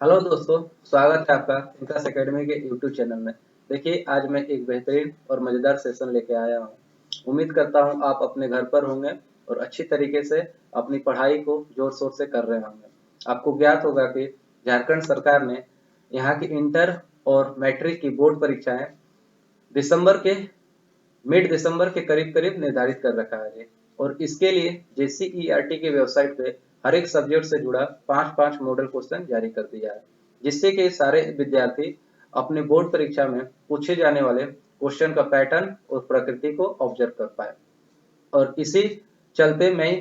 Hello दोस्तों, स्वागत है आपका विकास एकेडमी के यूट्यूब चैनल में। देखिए, आज मैं एक बेहतरीन और मज़ेदार सेशन लेके आया हूँ। उम्मीद करता हूँ आप अपने घर पर होंगे और अच्छी तरीके से अपनी पढ़ाई को ज़ोर-शोर से कर रहे होंगे। आपको ज्ञात होगा कि झारखंड सरकार ने यहाँ की इंटर और मैट्रिक की बोर्ड परीक्षाएं दिसंबर के मिड दिसंबर के करीब-करीब निर्धारित कर रखा है जी। और इसके लिए जेसीईआरटी की वेबसाइट पे हर एक सब्जेक्ट से जुड़ा 5-5 मॉडल क्वेश्चन जारी कर दिया है, जिससे कि सारे विद्यार्थी अपने बोर्ड परीक्षा में पूछे जाने वाले क्वेश्चन का पैटर्न और प्रकृति को ऑब्जर्व कर पाए। और इसी चलते मैं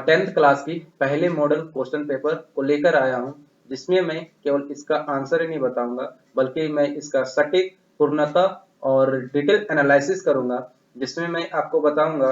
10th क्लास की पहले मॉडल क्वेश्चन पेपर को लेकर आया हूँ, जिसमें मैं केवल इसका आंसर ही नहीं बताऊंगा, बल्कि मैं इसका सटीक, पूर्णता और डिटेल एनालिसिस करूंगा, जिसमें मैं आपको बताऊंगा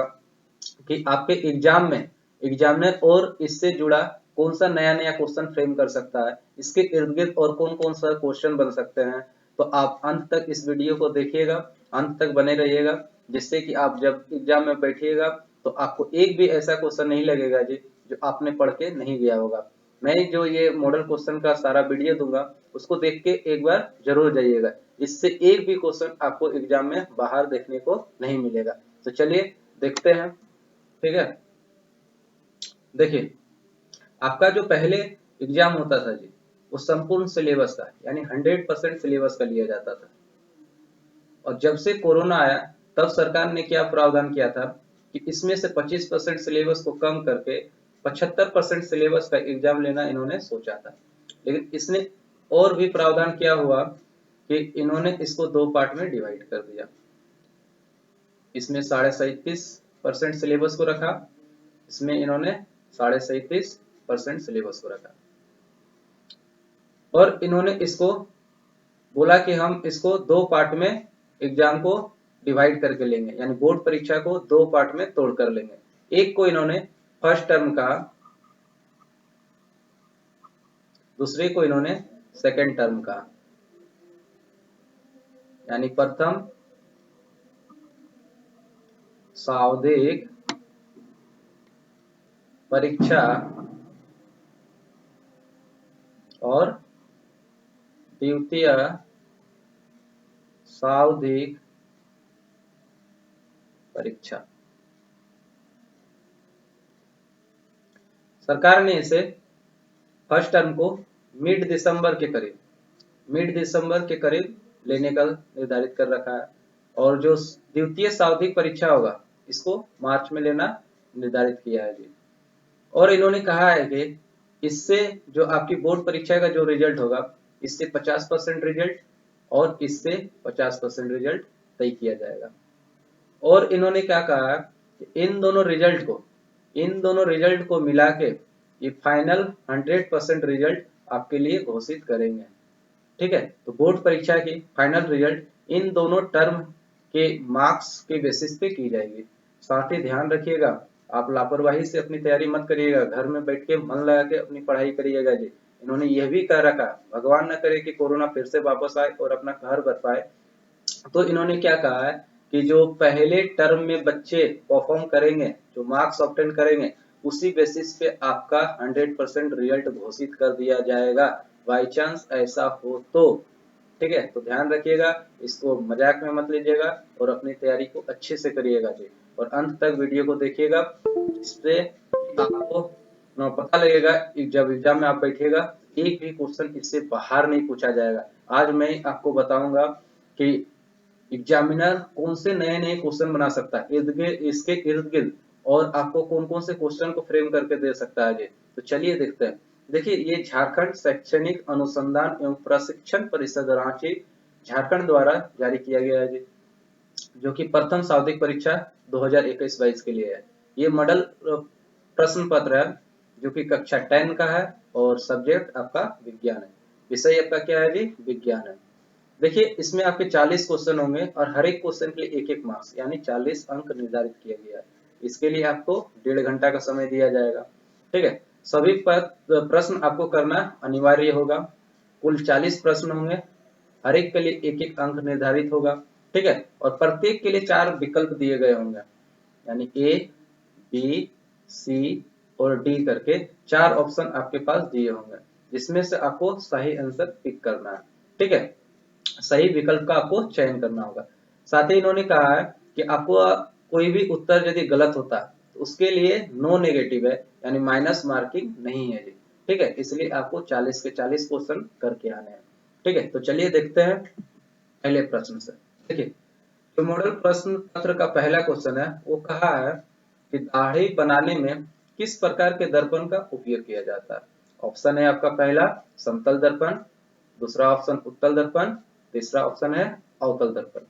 कि आपके एग्जाम में एग्जामिनर और इससे जुड़ा कौन सा नया नया क्वेश्चन फ्रेम कर सकता है, इसके इर्द गिर्द और कौन कौन सा क्वेश्चन बन सकते हैं। तो आप अंत तक इस वीडियो को देखिएगा, अंत तक बने रहिएगा, जिससे कि आप जब एग्जाम में बैठिएगा तो आपको एक भी ऐसा क्वेश्चन नहीं लगेगा जी जो आपने पढ़ के नहीं गया होगा। मैं जो ये मॉडल क्वेश्चन का सारा वीडियो दूंगा, उसको देख के एक बार जरूर जाइएगा। इससे एक भी क्वेश्चन आपको एग्जाम में बाहर देखने को नहीं मिलेगा। तो चलिए देखते हैं। ठीक है, देखिए, आपका जो पहले एग्जाम होता था जी, वो संपूर्ण सिलेबस का यानी 100% सिलेबस का लिया जाता था। और जब से कोरोना आया, तब सरकार ने क्या प्रावधान किया था कि इसमें से 25% सिलेबस को कम करके 75% सिलेबस का एग्जाम लेना इन्होंने सोचा था। लेकिन इसने और भी प्रावधान किया हुआ कि इन्होंने इसको दो पार्ट में डिवाइड कर दिया। इसमें 37.5% सिलेबस को रखा, इसमें इन्होंने 37.5% सिलेबस को रखा। और इन्होंने इसको बोला कि हम इसको दो पार्ट में एग्जाम को डिवाइड करके लेंगे, यानी बोर्ड परीक्षा को दो पार्ट में तोड़ कर लेंगे। एक को इन्होंने फर्स्ट टर्म का, दूसरे को इन्होंने सेकंड टर्म का, यानी प्रथम सांविधिक परीक्षा और द्वितीय सांविधिक परीक्षा। सरकार ने इसे फर्स्ट टर्म को मिड दिसंबर के करीब लेने का निर्धारित कर रखा है, और जो द्वितीय सांविधिक परीक्षा होगा इसको मार्च में लेना निर्धारित किया है जी। और इन्होंने कहा है कि इससे जो आपकी बोर्ड परीक्षा का जो रिजल्ट होगा, इससे 50% रिजल्ट और इससे 50% रिजल्ट तय किया जाएगा। और इन्होंने क्या कहा कि इन दोनों रिजल्ट को मिला के ये फाइनल 100% रिजल्ट आपके लिए घोषित करेंगे। ठीक है, तो बोर्ड परीक्षा की फाइनल रिजल्ट इन दोनों टर्म के मार्क्स के बेसिस पे की जाएगी। साथ ही ध्यान रखिएगा, आप लापरवाही से अपनी तैयारी मत करिएगा, घर में बैठ के मन लगा के अपनी पढ़ाई करिएगा जी। इन्होंने यह भी कह रखा, भगवान न करे कि कोरोना फिर से वापस आए और अपना कहर बरपाए, तो इन्होंने क्या कहा है कि जो पहले टर्म में बच्चे परफॉर्म करेंगे, जो मार्क्स ऑब्टेन करेंगे, उसी बेसिस पे आपका 100% रिजल्ट घोषित कर दिया जाएगा, बाई चांस ऐसा हो तो। ठीक है, तो ध्यान रखिएगा, इसको मजाक में मत लीजिएगा और अपनी तैयारी को अच्छे से करिएगा जी। और अंत तक वीडियो को देखिएगा, जिससे आपको पता लगेगा जब एग्जाम में आप बैठिएगा एक भी क्वेश्चन इससे बाहर नहीं पूछा जाएगा। आज मैं आपको बताऊंगा कि एग्जामिनर कौन से नए नए क्वेश्चन बना सकता है इसके इर्द गिर्द, और आपको कौन कौन से क्वेश्चन को फ्रेम करके दे सकता है जी। तो चलिए देखते हैं। देखिए, ये झारखंड शैक्षणिक अनुसंधान एवं प्रशिक्षण परिषद रांची झारखंड द्वारा जारी किया गया है जी, जो कि प्रथम सांविधिक परीक्षा 2021-22 के लिए है। ये मॉडल प्रश्न पत्र है, जो कि कक्षा 10 का है और सब्जेक्ट आपका विज्ञान है। विषय आपका क्या है जी? विज्ञान है। देखिए, इसमें आपके 40 क्वेश्चन होंगे और हर एक क्वेश्चन के लिए एक एक मार्क्स यानी 40 अंक निर्धारित किया गया है। इसके लिए आपको 1.5 घंटा का समय दिया जाएगा। ठीक है, सभी प्रश्न आपको करना अनिवार्य होगा। कुल 40 प्रश्न होंगे, हर एक के लिए एक एक अंक निर्धारित होगा। ठीक है, और प्रत्येक के लिए 4 विकल्प दिए गए होंगे, यानी ए, बी, सी और डी करके 4 ऑप्शन आपके पास दिए होंगे। जिसमें से आपको सही आंसर पिक करना है। ठीक है, सही विकल्प का आपको चयन करना होगा। साथ ही इन्होंने कहा है कि आपको कोई भी उत्तर यदि गलत होता है तो उसके लिए नो नेगेटिव है, यानी माइनस मार्किंग नहीं है जी। ठीक है, इसलिए आपको 40 के 40 क्वेश्चन करके आने हैं। ठीक है, तो चलिए देखते हैं पहले प्रश्न से। देखिए, जो मॉडल प्रश्न पत्र का पहला क्वेश्चन है वो कहा है कि दाढ़ी बनाने में किस प्रकार के दर्पण का उपयोग किया जाता है। ऑप्शन है आपका पहला समतल दर्पण, दूसरा ऑप्शन उत्तल दर्पण, तीसरा ऑप्शन है अवतल दर्पण।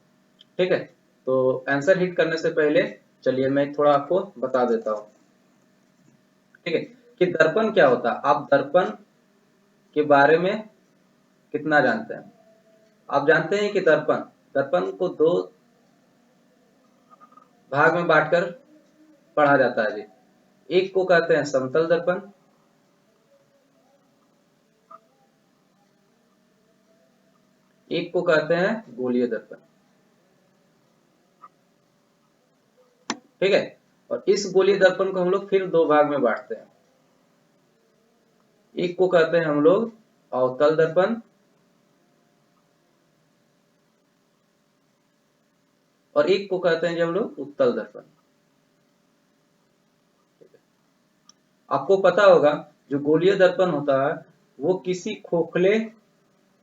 ठीक है, तो आंसर हिट करने से पहले चलिए मैं थोड़ा आपको बता देता हूँ। ठीक है, कि दर्पण क्या होता है, आप दर्पण के बारे में कितना जानते हैं। आप जानते हैं कि दर्पण दर्पण को दो भाग में बांटकर पढ़ा जाता है जी। एक को कहते हैं समतल दर्पण, एक को कहते हैं गोलीय दर्पण। ठीक है, और इस गोलीय दर्पण को हम लोग फिर दो भाग में बांटते हैं। एक को कहते हैं हम लोग अवतल दर्पण और एक को कहते हैं जो हम लोग उत्तल दर्पण। आपको पता होगा जो गोलीय दर्पण होता है वो किसी खोखले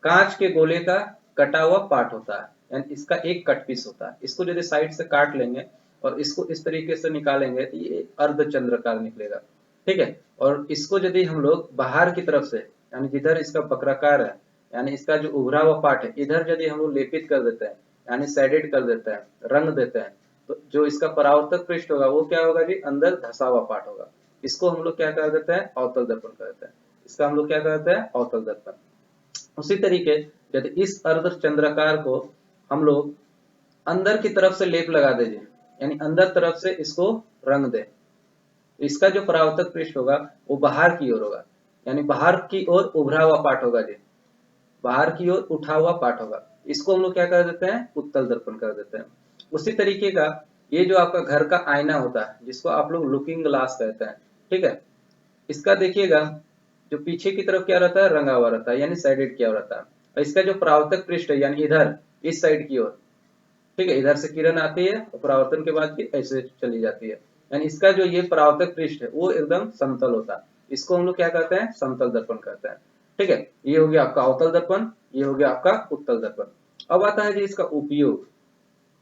कांच के गोले का कटा हुआ पार्ट होता है, यानी इसका एक कट पीस होता है। इसको यदि साइड से काट लेंगे और इसको इस तरीके से निकालेंगे तो ये अर्धचंद्राकार निकलेगा। ठीक है, और इसको यदि हम लोग बाहर की तरफ से, यानी जिधर इसका वक्राकार है, यानी इसका जो उभरा हुआ पार्ट है, इधर यदि हम लोग लेपित कर देते हैं, यानी शेडेड कर देते हैं, रंग देते हैं, तो जो इसका परावर्तक पृष्ठ होगा वो क्या होगा जी, अंदर धसा हुआ पार्ट होगा। इसको हम लोग क्या कर देते हैं, अवतल दर्पण कर देते हैं। इसका हम लोग क्या करते हैं, अवतल दर्पण। उसी तरीके यदि इस अर्धचंद्राकार को हम लोग अंदर की तरफ से लेप लगा दीजिए, यानी अंदर तरफ से इसको रंग दे, इसका जो परावर्तक पृष्ठ होगा वो बाहर की ओर होगा, यानी बाहर की ओर उभरा हुआ पार्ट होगा जी, बाहर की ओर उठा हुआ पार्ट होगा। इसको हम लोग क्या कर देते हैं, उत्तल दर्पण कर देते हैं। उसी तरीके का ये जो आपका घर का आईना होता है जिसको आप लोग लुकिंग ग्लास कहते हैं। ठीक है, इसका देखिएगा जो पीछे की तरफ क्या रहता है, रंगा हुआ रहता है, यानी साइडेड किया हुआ रहता है। और इसका जो परावर्तक पृष्ठ है, यानी इधर इस साइड की ओर, ठीक है, इधर से किरण आती है और परावर्तन के बाद फिर ऐसे चली जाती है, यानी इसका जो ये परावर्तक पृष्ठ है वो एकदम समतल होता है। इसको हम लोग क्या कहते हैं, समतल दर्पण कहते हैं। ठीक है, ये हो गया आपका अवतल दर्पण, ये हो गया आपका उत्तल दर्पण। अब आता है जी इसका उपयोग।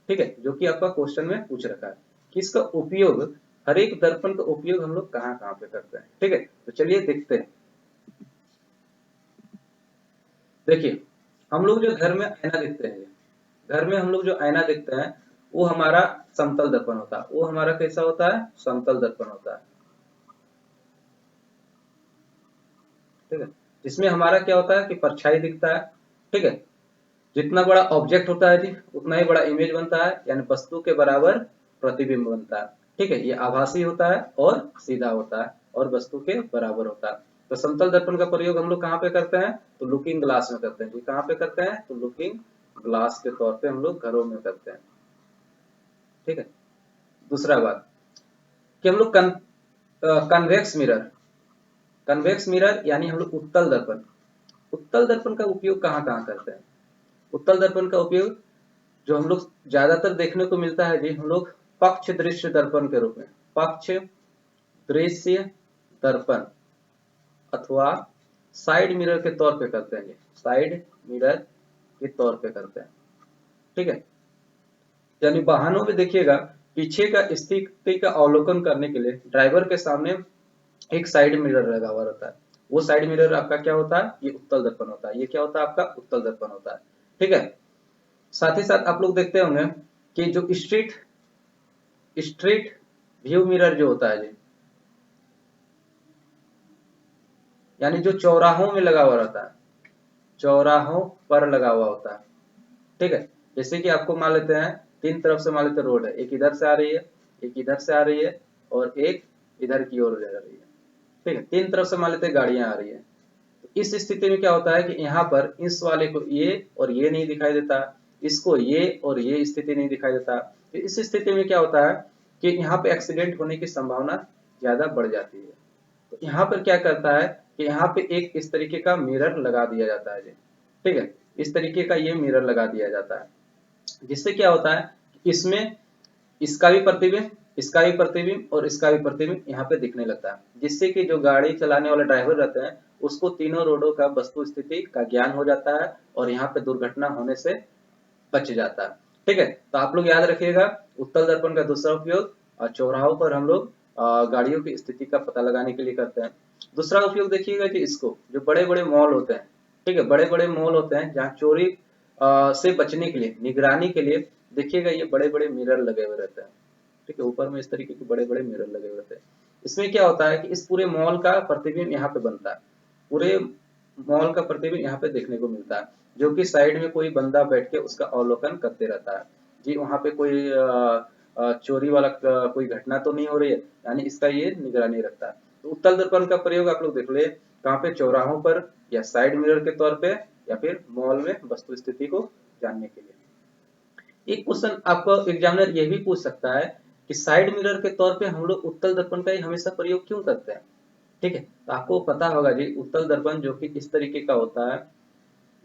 ठीक है, जो कि आपका क्वेश्चन में पूछ रखा है कि इसका उपयोग, हर एक दर्पण का उपयोग हम लोग कहाँ कहाँ पे करते हैं। ठीक है, तो चलिए देखते हैं। देखिए, हम लोग जो घर में आईना देखते हैं, घर में हम लोग जो आईना देखते हैं वो हमारा समतल दर्पण होता है। वो हमारा कैसा होता है, समतल दर्पण होता है। ठीक है, जिसमें हमारा क्या होता है कि परछाई दिखता है। ठीक है, जितना बड़ा ऑब्जेक्ट होता है जी उतना ही बड़ा इमेज बनता है, यानी वस्तु के बराबर प्रतिबिंब बनता है। ठीक है, ये आभासी होता है और सीधा होता है और वस्तु के बराबर होता है। तो समतल दर्पण का प्रयोग हम लोग कहाँ पे करते हैं, तो लुकिंग ग्लास में करते हैं जी। कहाँ पे करते हैं, तो लुकिंग ग्लास के तौर पे हम लोग घरों में करते हैं। ठीक है, दूसरा बात कि हम लोग कन्वेक्स मिरर, कन्वेक्स मिरर यानी हम लोग उत्तल दर्पण, उत्तल दर्पण का उपयोग कहाँ कहाँ करते हैं। उत्तल दर्पण का उपयोग जो हम लोग ज्यादातर देखने को मिलता है जी, हम लोग पक्ष दृश्य दर्पण के रूप में, पक्ष दृश्य दर्पण अथवा साइड मिरर के तौर पे करते हैं जी, साइड मिरर के तौर पे करते हैं। ठीक है, यानी वाहनों में देखिएगा पीछे का स्थिति का अवलोकन करने के लिए ड्राइवर के सामने एक साइड मिरर लगा हुआ रहता है। वो साइड मिरर आपका क्या होता है, ये उत्तल दर्पण होता है। ये क्या होता है, आपका उत्तल दर्पण होता है। ठीक है, साथ ही साथ आप लोग देखते होंगे कि जो स्ट्रीट स्ट्रीट व्यू मिरर जो होता है जी, यानी जो चौराहों में लगा हुआ रहता है, चौराहों पर लगा हुआ होता है। ठीक है, जैसे कि आपको मान लेते हैं तीन तरफ से मान लेते रोड है, एक इधर से आ रही है, एक इधर से आ रही है और एक इधर की ओर जा रही है। ठीक है, तीन तरफ से मान लेते गाड़ियां आ रही है। तो इस स्थिति में क्या होता है कि यहाँ पर इस वाले को ये और ये नहीं दिखाई देता, इसको ये और ये स्थिति नहीं दिखाई देता। तो इस स्थिति में क्या होता है कि यहाँ पे एक्सीडेंट होने की संभावना ज्यादा बढ़ जाती है। तो यहाँ पर क्या करता है कि यहाँ पे एक इस तरीके का मिरर लगा दिया जाता है जी। ठीक है, इस तरीके का ये मिरर लगा दिया जाता है, जिससे क्या होता है, इसमें इसका भी प्रतिबिंब, इसका भी प्रतिबिंब और इसका भी प्रतिबिंब यहाँ पे दिखने लगता है, जिससे कि जो गाड़ी चलाने वाला ड्राइवर रहते हैं उसको तीनों रोडों का वस्तु स्थिति का ज्ञान हो जाता है और यहाँ पे दुर्घटना होने से बच जाता है। ठीक है, तो आप लोग याद रखिएगा, उत्तल दर्पण का दूसरा उपयोग चौराहों पर हम लोग गाड़ियों की स्थिति का पता लगाने के लिए करते हैं। दूसरा उपयोग देखिएगा कि इसको जो बड़े बड़े मॉल होते हैं, ठीक है, बड़े बड़े मॉल होते हैं जहाँ चोरी से बचने के लिए, निगरानी के लिए देखिएगा ये बड़े बड़े मिरर लगे हुए रहते हैं। ठीक है, ऊपर में इस तरीके के बड़े बड़े मिरर लगे हुए रहते हैं। इसमें क्या होता है कि इस पूरे मॉल का प्रतिबिंब यहाँ पे बनता है, पूरे मॉल का प्रतिबिंब यहाँ पे देखने को मिलता है, जो कि साइड में कोई बंदा बैठ के उसका अवलोकन करते रहता है जी। वहां पे कोई चोरी वाला कोई घटना तो नहीं हो रही है, यानी इसका ये निगरानी रखता है। तो उत्तल दर्पण का प्रयोग आप लोग देख ले कहाँ पे, चौराहों पर या साइड मिरर के तौर पे या फिर मॉल में वस्तु स्थिति को जानने के लिए। एक क्वेश्चन आपको एग्जामिनर ये भी पूछ सकता है कि साइड मिरर के तौर पे हम लोग उत्तल दर्पण का ही हमेशा प्रयोग क्यों करते हैं। ठीक है, तो आपको पता होगा जी, उत्तल दर्पण जो कि इस तरीके का होता है,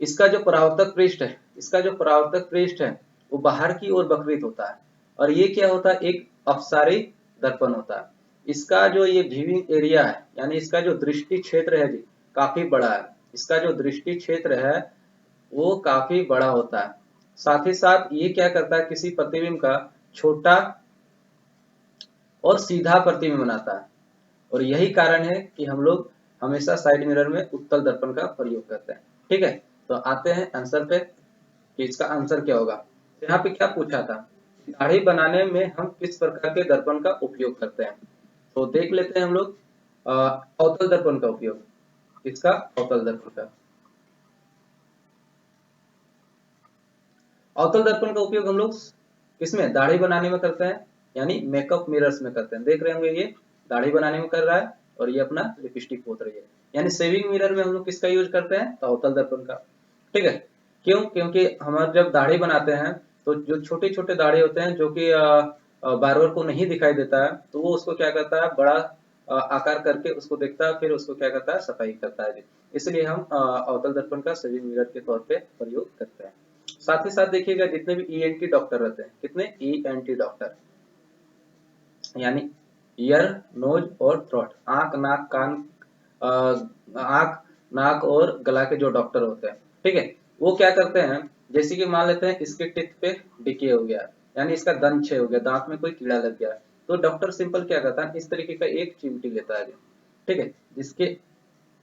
इसका जो परावर्तक पृष्ठ है, इसका जो परावर्तक पृष्ठ है वो बाहर की ओर वक्रित होता है, और ये क्या होता है, एक अपसारी दर्पण होता है। इसका जो ये व्यूइंग एरिया है, यानी इसका जो दृष्टि क्षेत्र है जी, काफी बड़ा है। इसका जो दृष्टि क्षेत्र है वो काफी बड़ा होता है। साथ ही साथ ये क्या करता है, किसी प्रतिबिंब का छोटा और सीधा प्रतिबिंब बनाता है, और यही कारण है कि हम लोग हमेशा साइड मिरर में उत्तल दर्पण का प्रयोग करते हैं। ठीक है, तो आते हैं आंसर पे कि इसका आंसर क्या होगा। तो यहाँ पे क्या पूछा था, दाढ़ी बनाने में हम किस प्रकार के दर्पण का उपयोग करते हैं। तो देख लेते हैं हम लोग अवतल दर्पण का उपयोग, किसका, अवतल दर्पण का। अवतल दर्पण का उपयोग हम लोग किसमें, दाढ़ी बनाने में करते हैं, यानी मेकअप मिरर्स में करते हैं। देख रहे होंगे ये दाढ़ी बनाने में कर रहा है और ये अपना लिपस्टिक पोत रही है, यानी शेविंग मिरर में हम लोग किसका यूज करते हैं, तो अवतल दर्पण का। ठीक है, क्यों, क्योंकि हमारे जब दाढ़ी बनाते हैं तो जो छोटे छोटे दाढ़ी होते हैं जो कि बार्बर को नहीं दिखाई देता है, तो वो उसको क्या करता है, बड़ा आकार करके उसको देखता है, फिर उसको क्या करता है, सफाई करता है जी। इसलिए हम अवतल दर्पण का शेविंग मिरर के तौर पे प्रयोग करते हैं। साथ ही साथ देखिएगा जितने भी ईएनटी डॉक्टर रहते हैं, कितने ईएनटी डॉक्टर, यानी ईयर, नोज और थ्रोट, आंख नाक कान, आंख नाक और गला के जो डॉक्टर होते हैं, ठीक है, वो क्या करते हैं, जैसे कि मान लेते हैं इसके टिथ पे डिके हो गया, यानी इसका दंत क्षय हो गया, दांत में कोई कीड़ा लग गया, तो डॉक्टर सिंपल क्या करता है, इस तरीके का एक चिमटी लेता है, ठीक है, जिसके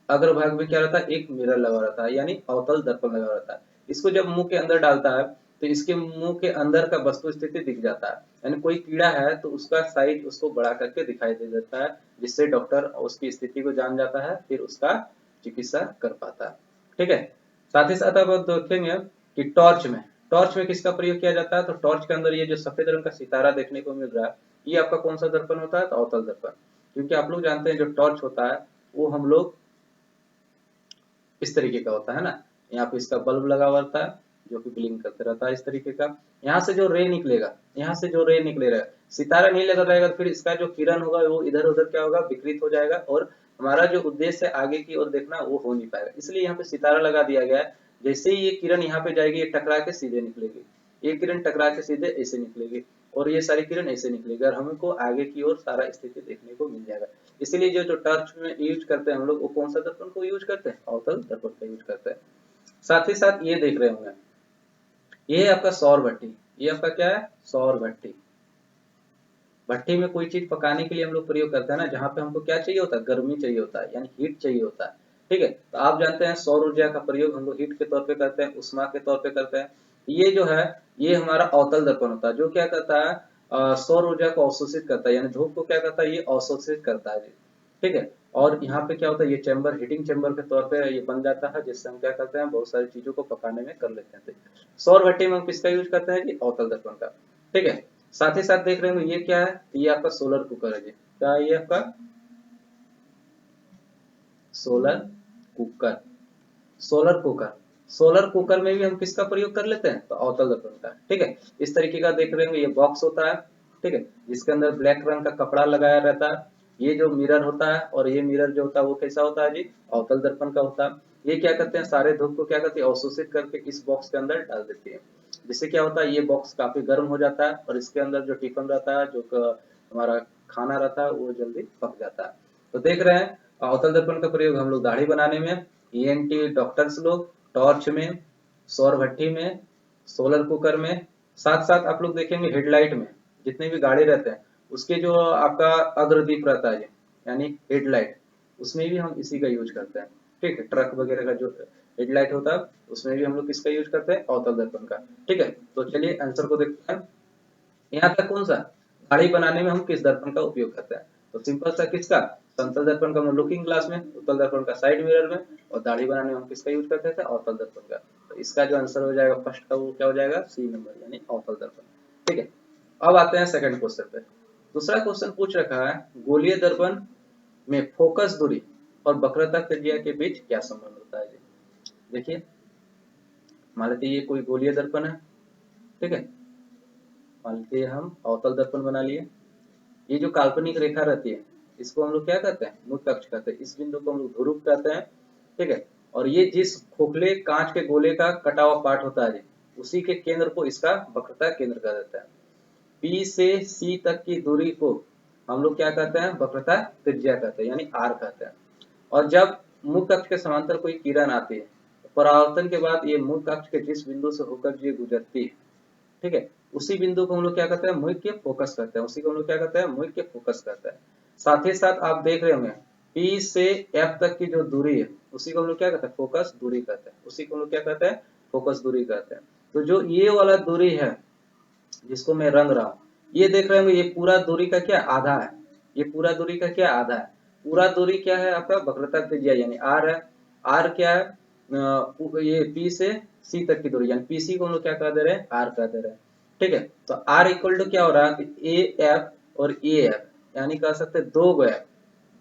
अग्रभाग में क्या रहता है, एक मिरर लगा रहता है, यानी अवतल दर्पण लगा रहता है। इसको जब मुंह के अंदर डालता है तो इसके मुंह के अंदर का वस्तु स्थिति दिख जाता है, यानी कोई कीड़ा है तो उसका साइज उसको बड़ा करके दिखाई दे देता है, जिससे डॉक्टर उसकी स्थिति को जान जाता है, फिर उसका चिकित्सा कर पाता है। ठीक है, साथ ही साथ आप देखेंगे कि टॉर्च में किसका प्रयोग किया जाता है, तो टॉर्च के अंदर ये जो सफेद रंग का सितारा देखने को मिल रहा है, ये आपका कौन सा दर्पण होता है, तो अवतल दर्पण। क्योंकि आप लोग जानते हैं जो टॉर्च होता है वो हम लोग इस तरीके का होता है ना, यहाँ पे इसका बल्ब लगा हुआ रहता है जो कि ब्लिंक करते रहता है इस तरीके का। यहाँ से जो रे निकलेगा, यहाँ से जो रे निकलेगा, सितारा नहीं लगा रहेगा, फिर इसका जो किरण होगा वो इधर उधर क्या होगा, विकृत हो जाएगा, और हमारा जो उद्देश्य है आगे की ओर देखना वो हो नहीं पाएगा। इसलिए यहाँ पे सितारा लगा दिया गया है, जैसे ही ये किरण यहाँ पे जाएगी ये टकरा के सीधे निकलेगी, ये किरण टकरा के सीधे ऐसे निकलेगी, और ये सारी किरण ऐसे निकलेगी, और हमको आगे की ओर सारा स्थिति देखने को मिल जाएगा। इसीलिए जो जो टॉर्च में यूज करते हैं हम लोग, वो कौन सा दर्पण को यूज करते हैं, अवतल दर्पण का यूज करते हैं। साथ ही साथ ये देख रहे होंगे, ये है आपका सौर भट्टी, ये आपका क्या है, सौर भट्टी। भट्टी में कोई चीज पकाने के लिए हम लोग प्रयोग करते हैं ना, जहाँ पे हमको क्या चाहिए होता है, गर्मी चाहिए होता है, यानी हीट चाहिए होता है। ठीक है, तो आप जानते हैं सौर ऊर्जा का प्रयोग हम लोग हीट के तौर पे करते हैं, उष्मा के तौर पे करते हैं। ये जो है ये हमारा अवतल दर्पण होता है, जो क्या करता है, सौर ऊर्जा को अवशोषित करता है, यानी धूप को क्या करता है, ये अवशोषित करता है। ठीक है, और यहाँ पे क्या होता है, ये चैम्बर हीटिंग चैम्बर के तौर पे ये बन जाता है, जिससे हम क्या करते हैं, बहुत सारी चीजों को पकाने में कर लेते हैं। सौर भट्टी में हम किसका यूज करते हैं जी, अवतल दर्पण का। ठीक है, साथ ही साथ देख रहे हो ये क्या है, ये आपका सोलर कुकर है जी। क्या है ये आपका, solar cooker. Solar cooker, solar cooker में भी हम किसका प्रयोग कर लेते हैं, तो अवतल दर्पण का। ठीक है, इस तरीके का देख रहे हो ये बॉक्स होता है, ठीक है, जिसके अंदर ब्लैक रंग का कपड़ा लगाया रहता है, ये जो मिरर होता है और ये मिरर जो होता है वो कैसा होता है जी, अवतल दर्पण का होता है। ये क्या करते हैं, सारे धूप को क्या करती है, अवशोषित करके इस बॉक्स के अंदर डाल देती है। जिससे क्या होता है, ये बॉक्स काफी गर्म हो जाता है और इसके अंदर जो टिफिन रहता है, जो हमारा खाना रहता है, वो जल्दी पक जाता है। तो देख रहे हैं अवतल दर्पण का प्रयोग हम लोग दाढ़ी बनाने में, ईएनटी डॉक्टर्स लोग, टॉर्च में, सौर भट्टी में, सोलर कुकर में, साथ साथ आप लोग देखेंगे हेडलाइट में, जितने भी गाड़ी रहते हैं उसके जो आपका अग्रदीप रहता है यानी हेडलाइट, उसमें भी हम इसी का यूज करते हैं। ठीक है, ट्रक वगैरह का जो हेडलाइट होता है उसमें भी हम लोग किसका यूज करते हैं, अवतल दर्पण का। ठीक है, तो चलिए आंसर को देखते हैं। यहाँ तक कौन सा, गाड़ी बनाने में हम किस दर्पण का उपयोग करते हैं, तो सिंपल सा किसका, समतल दर्पण का लुकिंग ग्लास में, उत्तल दर्पण का साइड मिरर में, और दाढ़ी बनाने में हम किसका यूज करते थे, अवतल दर्पण का। तो इसका जो आंसर हो जाएगा फर्स्ट का, वो क्या हो जाएगा, सी नंबर यानी अवतल दर्पण। ठीक है, अब आते हैं सेकंड क्वेश्चन पे। दूसरा क्वेश्चन पूछ रखा है, गोलीय दर्पण में फोकस दूरी और वक्रता त्रिज्या के बीच क्या संबंध होता है जी। देखिए, मान लेते ये कोई गोलीय दर्पण है, ठीक है, मान लीजिए हम अवतल दर्पण बना लिए। ये जो काल्पनिक रेखा रहती है इसको हम लोग क्या कहते हैं, मुक्त अक्ष कहते हैं। इस बिंदु को हम लोग ध्रुव कहते हैं। ठीक है, और ये जिस खोखले कांच के गोले का कटा हुआ पार्ट होता है उसी के केंद्र को इसका वक्रता केंद्र कहा जाता है। P से C तक की दूरी को हम लोग क्या कहते हैं, वक्रता त्रिज्या कहते हैं यानी R कहते हैं। और जब मुक्त अक्ष के समांतर कोई किरण आती है तो परावर्तन के बाद ये मुक्त अक्ष के जिस बिंदु से होकर ये गुजरती है, ठीक है, उसी बिंदु को हम लोग क्या कहते हैं, मुख्य फोकस करते हैं। उसी को हम लोग क्या कहते हैं, मुख्य फोकस करते हैं। साथ ही साथ आप देख रहे होंगे P से F तक की जो दूरी है उसी को हम लोग क्या कहते हैं, फोकस दूरी कहते हैं। उसी को हम लोग क्या कहते हैं, फोकस दूरी कहते हैं। तो जो ये वाला दूरी है जिसको मैं रंग रहा हूँ, ये देख रहे होंगे, ये पूरा दूरी का क्या आधा है, ये पूरा दूरी का क्या आधा है। पूरा दूरी क्या है आपका, वक्रता त्रिज्या यानी आर है। आर क्या है, ये पी से सी तक की दूरी यानी पीसी को हम लोग क्या कह दे रहे हैं, आर कह दे रहे हैं। ठीक है, तो आर इक्वल टू क्या हो रहा है, ए एफ और ए एफ यानी कह सकते हैं दो एफ,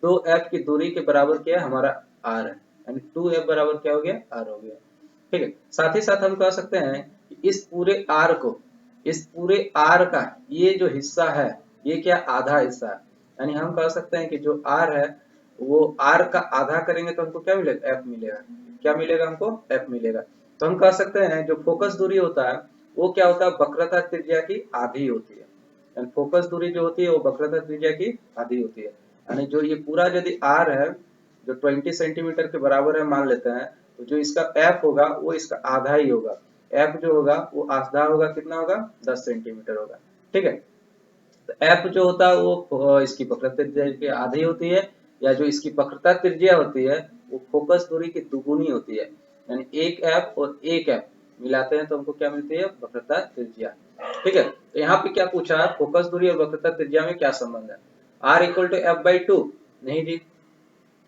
दो एफ की दूरी के बराबर क्या है हमारा आर है, यानी 2f बराबर क्या हो गया, आर हो गया। ठीक है, साथ ही साथ हम कह सकते हैं कि इस पूरे आर को, इस पूरे आर का ये जो हिस्सा है ये क्या, आधा हिस्सा है। यानी हम कह सकते हैं कि जो आर है वो आर का आधा करेंगे तो हमको क्या मिलेगा, एफ मिलेगा। क्या मिलेगा हमको, एफ मिलेगा। तो हम कह सकते हैं जो फोकस दूरी होता है वो क्या होता है, वक्रता त्रिज्या की आधी होती है। यानी फोकस दूरी जो होती है वो वक्रता त्रिज्या की आधी होती है। यानी जो ये पूरा यदि आर है जो 20 सेंटीमीटर के बराबर है मान लेते हैं, तो जो इसका एफ होगा वो इसका आधा ही होगा। एफ जो होगा वो आधा होगा, कितना होगा, 10 सेंटीमीटर होगा। ठीक है, तो एफ जो होता है वो इसकी वक्रता त्रिज्या की आधी होती है, या जो इसकी वक्रता त्रिज्या होती है वो फोकस दूरी की दुगुनी होती है। यानी एक एफ और एक एफ मिलाते हैं तो हमको क्या मिलती है, वक्रता त्रिज्या। ठीक है, तो यहाँ पे क्या पूछा है, फोकस दूरी और वक्रता त्रिज्या में क्या संबंध है। R equal to F by two, नहीं जी,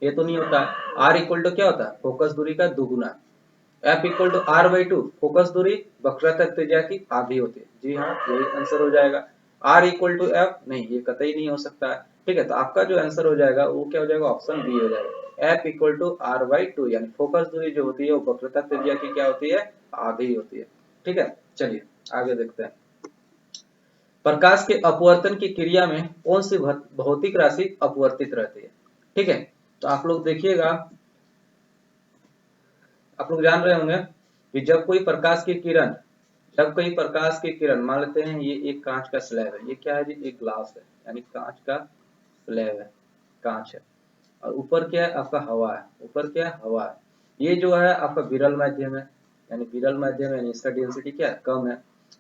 ये तो नहीं होता। आर इक्वल टू क्या होता है, फोकस दूरी का दुगुना। F equal to R by two, focus दूरी वक्रता त्रिज्या की आधी होती है। जी हाँ, यही आंसर हो जाएगा। आर इक्वल टू एफ, नहीं, ये कतई नहीं हो सकता है। ठीक है, तो आपका जो आंसर हो जाएगा वो क्या हो जाएगा, ऑप्शन बी हो जाएगा। F equal to R by two, यानी फोकस दूरी जो होती है वो वक्रता त्रिज्या की क्या होती है, आधी होती है। ठीक है, चलिए आगे देखते हैं। प्रकाश के अपवर्तन की क्रिया में कौन सी भौतिक राशि अपवर्तित रहती है। ठीक है, तो आप लोग देखिएगा, आप लोग जान रहे होंगे कि जब कोई प्रकाश की किरण, जब कोई प्रकाश की किरण, मान लेते हैं ये एक कांच का स्लैब है, ये क्या है जी, एक ग्लास है यानी कांच का स्लैब है, कांच है, और ऊपर क्या है आपका हवा है, ऊपर क्या है, हवा है। ये जो है आपका विरल माध्यम है, यानी विरल माध्यम है, यानी इसका डेंसिटी क्या है, कम है।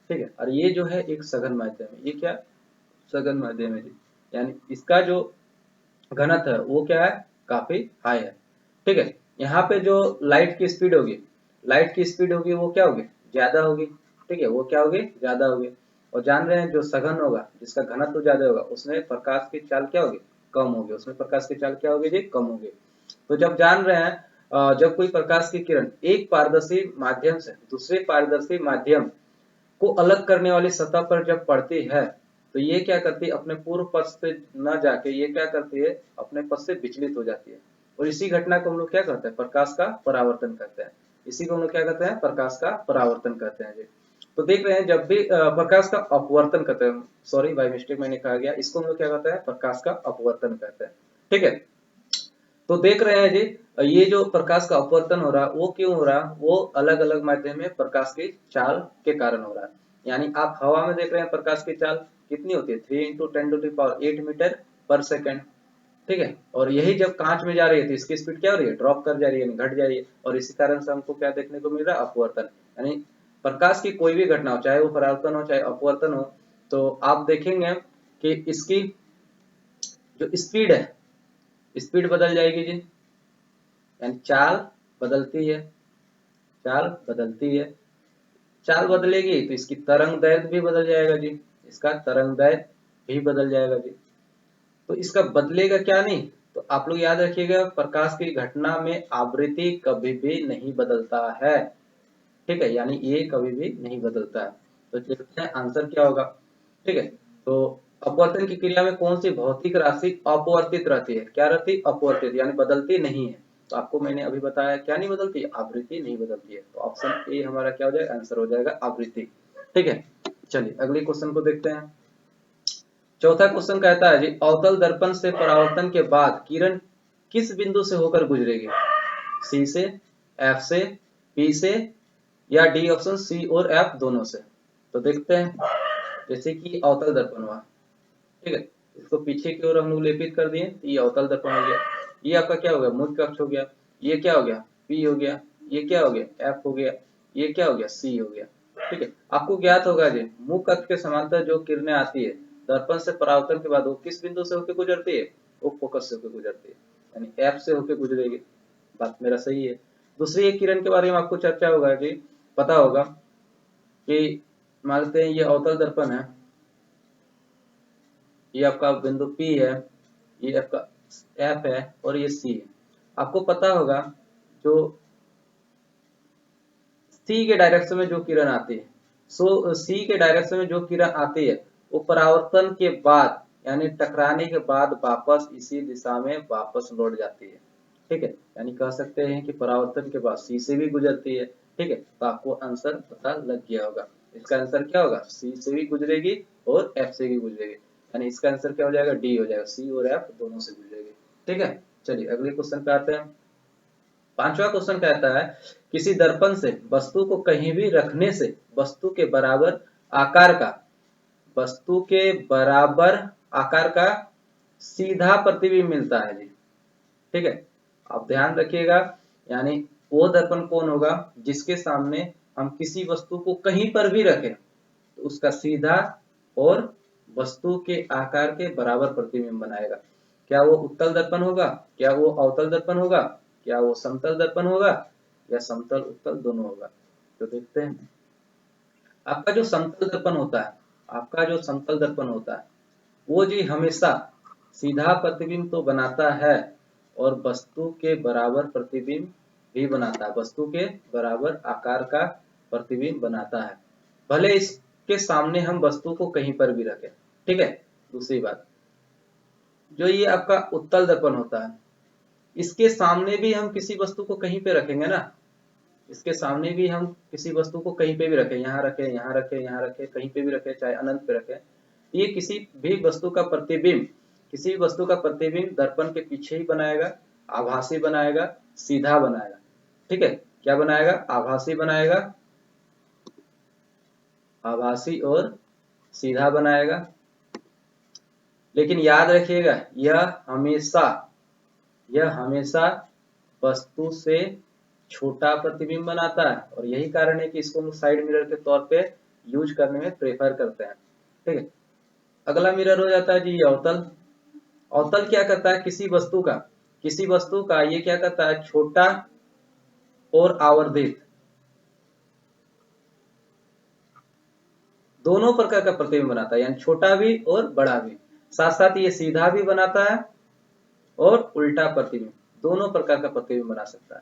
ठीक है, और ये जो है एक सघन माध्यम है, ये क्या, सघन माध्यम है जी, यानी इसका जो घनत्व है वो क्या है, काफी हाई है। ठीक है, यहाँ पे जो लाइट की स्पीड होगी, लाइट की स्पीड होगी वो क्या होगी, ज्यादा होगी। ठीक है, वो क्या होगी, ज्यादा होगी। और जान रहे हैं जो सघन होगा, जिसका घनत्व ज्यादा होगा, उसमें प्रकाश की चाल क्या होगी, कम होगी। उसमें प्रकाश की चाल क्या होगी जी, कम होगी। तो जब जान रहे हैं जब कोई प्रकाश की किरण एक पारदर्शी माध्यम से दूसरे पारदर्शी माध्यम को अलग करने वाली सतह पर जब पड़ती है तो ये क्या करती है, अपने पूर्व पथ से न जाके ये क्या करती है, अपने पथ से विचलित हो जाती है। और इसी घटना को हम लोग क्या करते हैं, प्रकाश का परावर्तन करते हैं। इसी को हम लोग क्या कहते हैं, प्रकाश का परावर्तन कहते हैं जी। तो देख रहे हैं जब भी प्रकाश का अपवर्तन कहते हैं, सॉरी बाय मिस्टेक मैंने कहा गया, इसको हम लोग क्या कहते हैं, प्रकाश का अपवर्तन कहते हैं। ठीक है, तो देख रहे हैं जी, ये जो प्रकाश का अपवर्तन हो रहा है वो क्यों हो रहा है, वो अलग अलग माध्यम में प्रकाश की चाल के कारण हो रहा है। यानी आप हवा में देख रहे हैं प्रकाश की चाल कितनी होती है, 3 × 10⁸ मीटर पर सेकेंड। ठीक है, और यही जब कांच में जा रही है तो इसकी स्पीड क्या हो रही है, ड्रॉप कर जा रही है, घट जा रही है, और इसी कारण से हमको क्या देखने को मिल रहा है, अपवर्तन। यानी प्रकाश की कोई भी घटना हो, चाहे वो परावर्तन हो चाहे अपवर्तन हो, तो आप देखेंगे कि इसकी जो स्पीड है, स्पीड बदल जाएगी जी, यानी चाल बदलती है, चाल बदलती है, चाल बदलेगी तो इसकी तरंग दैर्घ्य भी बदल जाएगा जी, इसका तरंग दैर्घ्य भी बदल जाएगा जी। तो इसका बदलेगा क्या नहीं, तो आप लोग याद रखिएगा प्रकाश की घटना में आवृत्ति कभी भी नहीं बदलता है। ठीक है, यानी ये कभी भी नहीं बदलता है। तो देखते हैं आंसर क्या होगा। ठीक है, तो अपवर्तन की क्रिया में कौन सी भौतिक राशि अपवर्तित रहती है, क्या रहती है, अपवर्तित, यानी बदलती नहीं है। तो आपको मैंने अभी बताया क्या नहीं बदलती, आवृत्ति नहीं बदलती है। तो ऑप्शन ए हमारा क्या हो जाएगा, आंसर हो जाएगा आवृत्ति। ठीक है, चलिए अगले क्वेश्चन को देखते हैं। चौथा क्वेश्चन कहता है जी, अवतल दर्पण से परावर्तन के बाद किरण किस बिंदु से होकर गुजरेगी, सी से, एफ से, पी से, या डी ऑप्शन सी और एफ दोनों से। तो देखते हैं, जैसे कि अवतल दर्पण हुआ, ठीक है, इसको पीछे की ओर हम लोग लेपित कर दिए, ये अवतल दर्पण हो गया, ये आपका क्या हो गया, मुख्य अक्ष हो गया, ये क्या हो गया, पी हो गया, ये क्या हो गया, एफ हो गया, ये क्या हो गया, सी हो गया। ठीक है, आपको ज्ञात होगा जी, मुख्य अक्ष के समांतर जो किरणें आती है दर्पण से परावर्तन के बाद वो किस बिंदु से होकर गुजरती है, वो फोकस से होकर गुजरती है, यानी एफ से होकर गुजरेगी। बात मेरा सही है। दूसरी एक किरण के बारे में आपको चर्चा होगा जी, पता होगा कि मानते हैं ये अवतल दर्पण है, ये आपका बिंदु P है, ये आपका F है और ये C है। आपको पता होगा जो C के डायरेक्शन में जो किरण आती है, सो C के डायरेक्शन में जो किरण आती है वो परावर्तन के बाद यानी टकराने के बाद वापस इसी दिशा में वापस लौट जाती है। ठीक है, यानी कह सकते हैं कि परावर्तन के बाद C से भी गुजरती है। ठीक है, तो आपको आंसर पता लग गया होगा, इसका आंसर क्या होगा, C से भी गुजरेगी और F से भी गुजरेगी, यानी इसका आंसर क्या हो जाएगा, डी हो जाएगा, C और F दोनों से गुजरेगी। ठीक है, चलिए अगले क्वेश्चन पे आते हैं। पांचवा क्वेश्चन कहता है, किसी दर्पण से वस्तु को कहीं भी रखने से वस्तु के बराबर आकार का, वस्तु के बराबर आकार का सीधा प्रतिबिंब मिलता है जी। ठीक है, आप ध्यान रखिएगा, यानी वो दर्पण कौन होगा जिसके सामने हम किसी वस्तु को कहीं पर भी रखें तो उसका सीधा और वस्तु के आकार के बराबर प्रतिबिंब बनाएगा। क्या वो उत्तल दर्पण होगा, क्या वो अवतल दर्पण होगा, क्या वो समतल दर्पण होगा, या समतल उत्तल दोनों होगा। तो देखते हैं, आपका जो समतल दर्पण होता है, आपका जो समतल दर्पण होता है वो जी हमेशा सीधा प्रतिबिंब तो बनाता है और वस्तु के बराबर प्रतिबिंब भी बनाता है, वस्तु के बराबर आकार का प्रतिबिंब बनाता है, भले इसके सामने हम वस्तु को कहीं पर भी रखें। ठीक है, दूसरी बात, जो ये आपका उत्तल दर्पण होता है इसके सामने भी हम किसी वस्तु को कहीं पे रखेंगे ना, इसके सामने भी हम किसी वस्तु को कहीं पे भी रखें, यहाँ रखें, यहाँ रखें, यहाँ रखें, कहीं पे भी रखें, चाहे अनंत पे रखें, ये किसी भी वस्तु का प्रतिबिंब, किसी भी वस्तु का प्रतिबिंब दर्पण के पीछे ही बनाएगा, आभासी बनाएगा, सीधा बनाएगा। ठीक है, क्या बनाएगा, आभासी बनाएगा, आभासी और सीधा बनाएगा। लेकिन याद रखिएगा यह हमेशा वस्तु से छोटा प्रतिबिंब बनाता है, और यही कारण है कि इसको हम साइड मिरर के तौर पे यूज करने में प्रेफर करते हैं। ठीक है, अगला मिरर हो जाता है जी अवतल। अवतल क्या करता है, किसी वस्तु का ये क्या करता है, छोटा और आवर्धित दोनों प्रकार का प्रतिबिंब बनाता है, यानी छोटा भी और बड़ा भी, साथ साथ ये सीधा भी बनाता है और उल्टा प्रतिबिंब, दोनों प्रकार का प्रतिबिंब बना सकता है।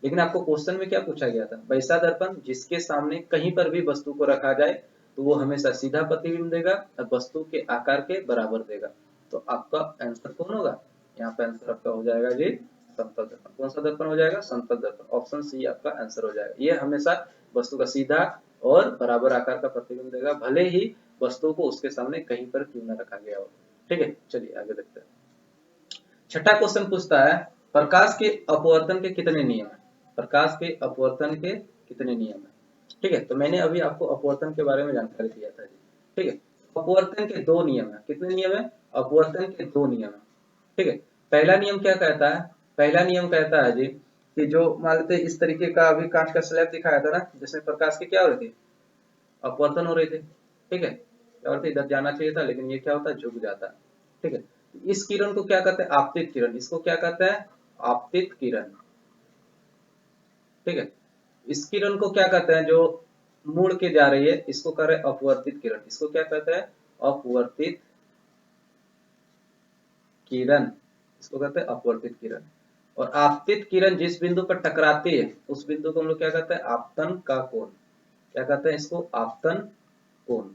लेकिन आपको क्वेश्चन में क्या पूछा गया था, वैसा दर्पण जिसके सामने कहीं पर भी वस्तु को रखा जाए तो वो हमेशा सीधा प्रतिबिंब देगा और वस्तु के आकार के बराबर देगा। तो आपका आंसर कौन होगा, यहाँ पे आंसर आपका हो जाएगा जी समतल दर्पण। कौन सा दर्पण हो जाएगा? समतल दर्पण। ऑप्शन सी आपका आंसर हो जाएगा। ये हमेशा वस्तु का सीधा और बराबर आकार का प्रतिबिंब देगा, भले ही वस्तु को उसके सामने कहीं पर क्यों न रखा गया हो। ठीक है, चलिए आगे देखते हैं। छठा क्वेश्चन पूछता है प्रकाश के अपवर्तन के कितने नियम है? प्रकाश के अपवर्तन के कितने नियम है? ठीक है, तो मैंने अभी आपको अपवर्तन के बारे में जानकारी दिया था जी। ठीक है, अपवर्तन के दो नियम है। कितने नियम है? अपवर्तन के दो नियम है। ठीक है, पहला नियम क्या कहता है? पहला नियम कहता है जी कि जो मान लेते इस तरीके का अभी कांच का स्लैब दिखाया था ना, जिसमें प्रकाश की क्या हो रही थी? अपवर्तन हो रही थी। ठीक है, क्या होता है? इधर जाना चाहिए था, लेकिन ये क्या होता है? झुक जाता है। ठीक है, इस किरण को क्या कहते हैं? आपतित किरण। इसको क्या कहते हैं? आपतित किरण। ठीक है, इस किरण को क्या कहते हैं? जो मुड़ के जा रही है, इसको कह रहे हैं अपवर्तित किरण। इसको क्या कहते हैं? अपवर्तित किरण। इसको कहते हैं अपवर्तित किरण। और आपतित किरण जिस बिंदु पर टकराती है, उस बिंदु को हम लोग क्या कहते हैं? आपतन का कोण। क्या कहते हैं इसको? आपतन कोण।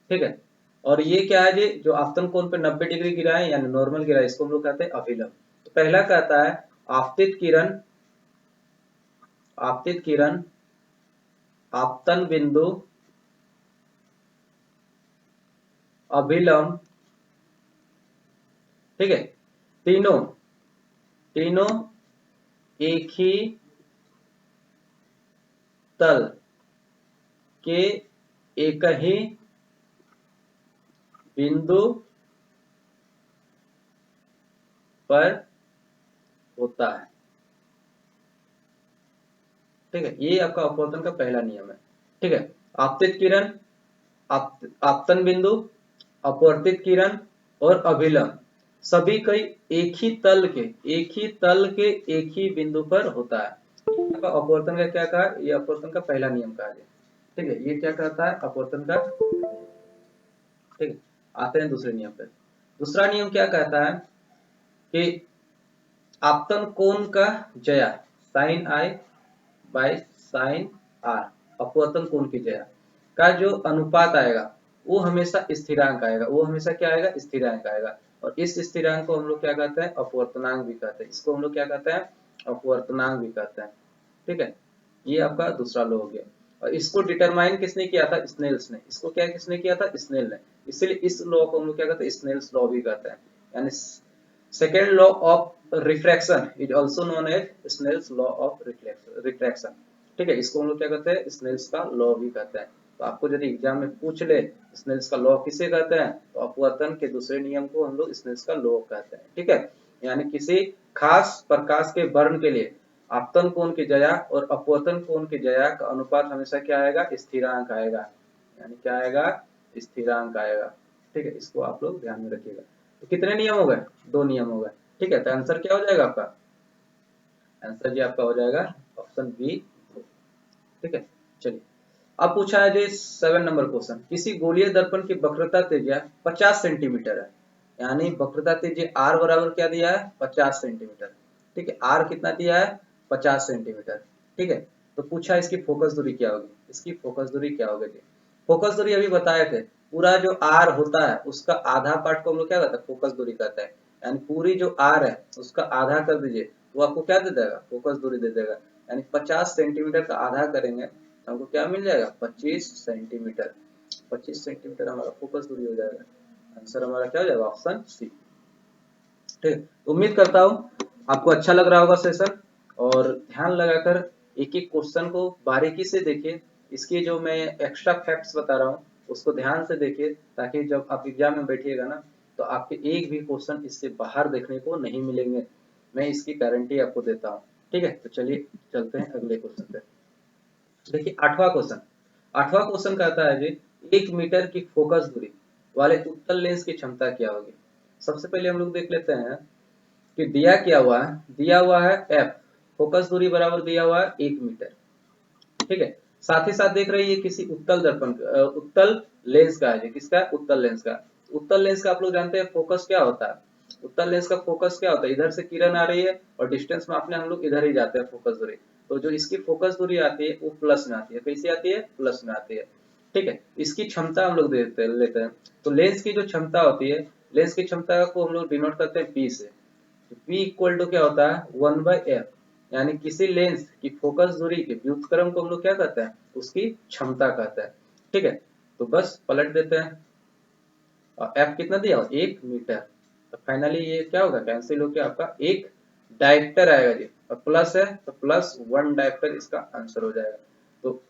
ठीक है, और ये क्या है जी? जो आपतन कोण पे 90 डिग्री गिरा है यानी नॉर्मल गिरा है, इसको हम लोग कहते हैं अभिलंब। तो पहला कहता है आपतित किरण, आपतित किरण आपतन बिंदु अभिलंब। ठीक है, तीनों तीनों एक ही तल के एक ही बिंदु पर होता है। ठीक है, ये आपका अपवर्तन का पहला नियम है। ठीक है, आपतित किरण, आपतन बिंदु, अपवर्तित किरण और अभिलंब सभी कई एक ही तल के एक ही बिंदु पर होता है। आपका अपवर्तन का क्या कहा? ये अपवर्तन का पहला नियम कहा गया। ठीक है, ये क्या कहता है? अपवर्तन का। ठीक है, आते हैं दूसरे नियम पे। दूसरा नियम क्या कहता है कि आपतन कोण का जया sine I by sine R, अपवर्तन कोण की जया का जो अनुपात आएगा वो हमेशा स्थिरांक आएगा। वो हमेशा क्या आएगा? स्थिरांक आएगा। और इस स्थिरांक को हम लोग क्या कहते हैं? अपवर्तनांक भी कहते हैं। इसको हम लोग क्या कहते हैं? अपवर्तनांक भी कहते हैं। ठीक है, ये आपका दूसरा लॉ हो गया। और इसको डिटरमाइन किसने किया था? स्नेल्स ने। इसको क्या किसने किया था? स्नेल ने। इसलिए इस लॉ को हम लोग क्या कहते हैं? स्नेल्स लॉ भी कहते हैं। यानी second law of refraction is also known as Snell's law of refraction. ठीक है, इसको हम लोग क्या कहते हैं? स्नेल्स का लॉ भी कहते हैं। तो आपको यदि एग्जाम में पूछ ले स्नेल्स का लॉ किसे कहते हैं, तो अपवर्तन के दूसरे नियम को हम लोग स्नेल्स का लॉ कहते हैं। ठीक है, यानी किसी खास प्रकाश के वर्ण के लिए आपतन कोण की जया और अपवर्तन कोण की जया का अनुपात हमेशा क्या आएगा? स्थिरांक आएगा। यानी क्या आएगा? स्थिरांक आएगा। ठीक है, इसको आप लोग ध्यान में रखिएगा। तो कितने नियम हो गए? दो नियम हो गए। ठीक है, तो आंसर क्या हो जाएगा आपका? आंसर जी आपका हो जाएगा ऑप्शन बी। ठीक है, चलिए अब पूछा है जी 7 नंबर क्वेश्चन। किसी गोलीय दर्पण की वक्रता त्रिज्या 50 सेंटीमीटर है। यानी वक्रता त्रिज्या आर बराबर क्या दिया है? 50 सेंटीमीटर। ठीक है, आर कितना दिया है? 50 सेंटीमीटर। ठीक है, तो पूछा इसकी फोकस दूरी क्या होगी? इसकी फोकस दूरी क्या होगी जी? फोकस दूरी अभी बताए थे, पूरा जो आर होता है उसका आधा पार्ट को हम लोग क्या कहते हैं? फोकस दूरी कहते हैं। यानी पूरी जो आर है उसका आधा कर दीजिए, वो आपको क्या दे देगा? फोकस दूरी दे देगा। यानी 50 सेंटीमीटर का आधा करेंगे तो हमको क्या मिल जाएगा? 25 सेंटीमीटर। 25 सेंटीमीटर हमारा फोकस दूरी हो जाएगा। आंसर हमारा क्या हो जाएगा? Option C. ठीक, उम्मीद करता हूँ आपको अच्छा लग रहा होगा सेशन, और ध्यान लगाकर एक एक क्वेश्चन को बारीकी से देखिए। इसके जो मैं एक्स्ट्रा फैक्ट्स बता रहा हूँ उसको ध्यान से देखिए, ताकि जब आप एग्जाम में बैठिएगा ना तो आपके एक भी क्वेश्चन इससे बाहर देखने को नहीं मिलेंगे। मैं इसकी गारंटी आपको देता हूँ। ठीक है, तो चलिए चलते हैं अगले क्वेश्चन पे। देखिए आठवां क्वेश्चन। आठवां क्वेश्चन कहता है जी 1 मीटर की फोकस दूरी वाले उत्तल लेंस की क्षमता क्या होगी? सबसे पहले हम लोग देख लेते हैं कि दिया क्या हुआ है। दिया हुआ है एफ, फोकस दूरी बराबर दिया हुआ है 1 मीटर। ठीक है, साथ ही साथ देख रहे हैं ये किसी उत्तल दर्पण उत्तल लेंस का है। किसका? उत्तल लेंस का। उत्तल लेंस का आप लोग जानते हैं फोकस क्या होता है? उत्तल लेंस का फोकस क्या होता है? इधर से किरण आ रही है और डिस्टेंस मापने हम लोग इधर ही जाते हैं फोकस दूरी। तो जो इसकी फोकस दूरी आती है वो प्लस में आती है। कैसे आती है? प्लस में आती है। ठीक है, इसकी क्षमता हम लोग लेते हैं। तो लेंस की जो क्षमता होती है, लेंस की क्षमता को हम लोग डिनोट करते हैं पी से। P इक्वल टू क्या होता है 1/f, यानी किसी लेंस की फोकस दूरी के व्युत्क्रम को हम लोग क्या कहते हैं, उसकी क्षमता कहते हैं। ठीक है, तो बस पलट देते हैं और f कितना दिया 1 मीटर, तो फाइनली ये क्या होगा, कैंसिल होकर आपका एक डायप्टर आएगा जी, और प्लस है तो +1 डायप्टर इसका आंसर हो जाएगा। तो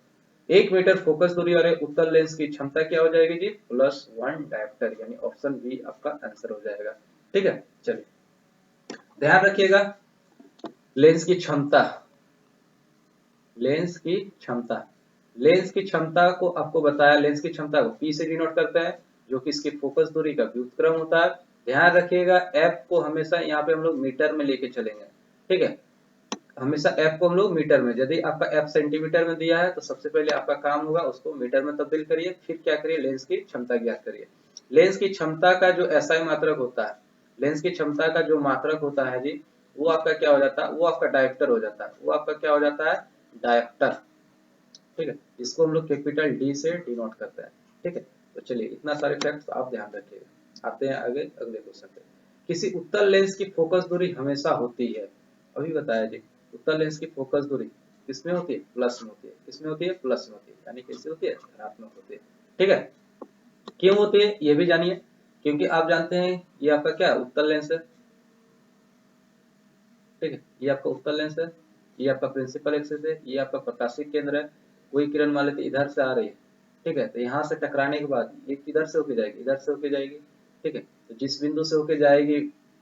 1 मीटर फोकस दूरी और एक उत्तल लेंस की क्षमता क्या हो जाएगी जी, +1 डायप्टर, यानी ऑप्शन बी आपका आंसर हो जाएगा। ठीक है, चलिए ध्यान रखिएगा, लेंस की क्षमता, लेंस की क्षमता, लेंस की क्षमता को आपको बताया, लेंस की क्षमता को P से डिनोट करते हैं, जो कि इसकी फोकस दूरी का व्युत्क्रम होता है। ध्यान रखिएगा F को हमेशा यहाँ पे हम लोग मीटर में लेके चलेंगे। ठीक है, हमेशा F को हम लोग मीटर में, यदि आपका F सेंटीमीटर में दिया है तो सबसे पहले आपका काम होगा उसको मीटर में तब्दील करिए, फिर क्या करिए, लेंस की क्षमता ज्ञात करिए। लेंस की क्षमता का जो SI मात्रक होता है, लेंस की क्षमता का जो मात्रक होता है जी, वो आपका क्या हो जाता है, वो आपका डायप्टर हो जाता है, वो आपका क्या हो जाता है, डायप्टर। ठीक है, इसको हम लोग कैपिटल D से डिनोट करते हैं। ठीक है, तो चलिए इतना सारे फैक्ट्स आप ध्यान रखिएगा। आते हैं आगे अगले क्वेश्चन पे। किसी उत्तल लेंस की फोकस दूरी हमेशा होती है, अभी बताया जी, उत्तल लेंस की फोकस दूरी किसमें होती है, प्लस में होती है, किसमें होती है, प्लस में होती है, यानी कैसे होती है, धनात्मक होती है। ठीक है, क्यों होती है ये भी जानिए, क्योंकि आप जानते हैं ये आपका क्या है, उत्तल लेंस है। ठीक है, ये आपका उत्तल लेंस है, ये आपका प्रिंसिपल एक्सिस है, ये आपका प्रकाशिक केंद्र है। कोई किरण मान लेते इधर से आ रही है, ठीक है, तो यहाँ से टकराने के बाद ये किधर से होके जाएगी, इधर से होके जाएगी। ठीक है, तो जिस बिंदु से होके जाएगी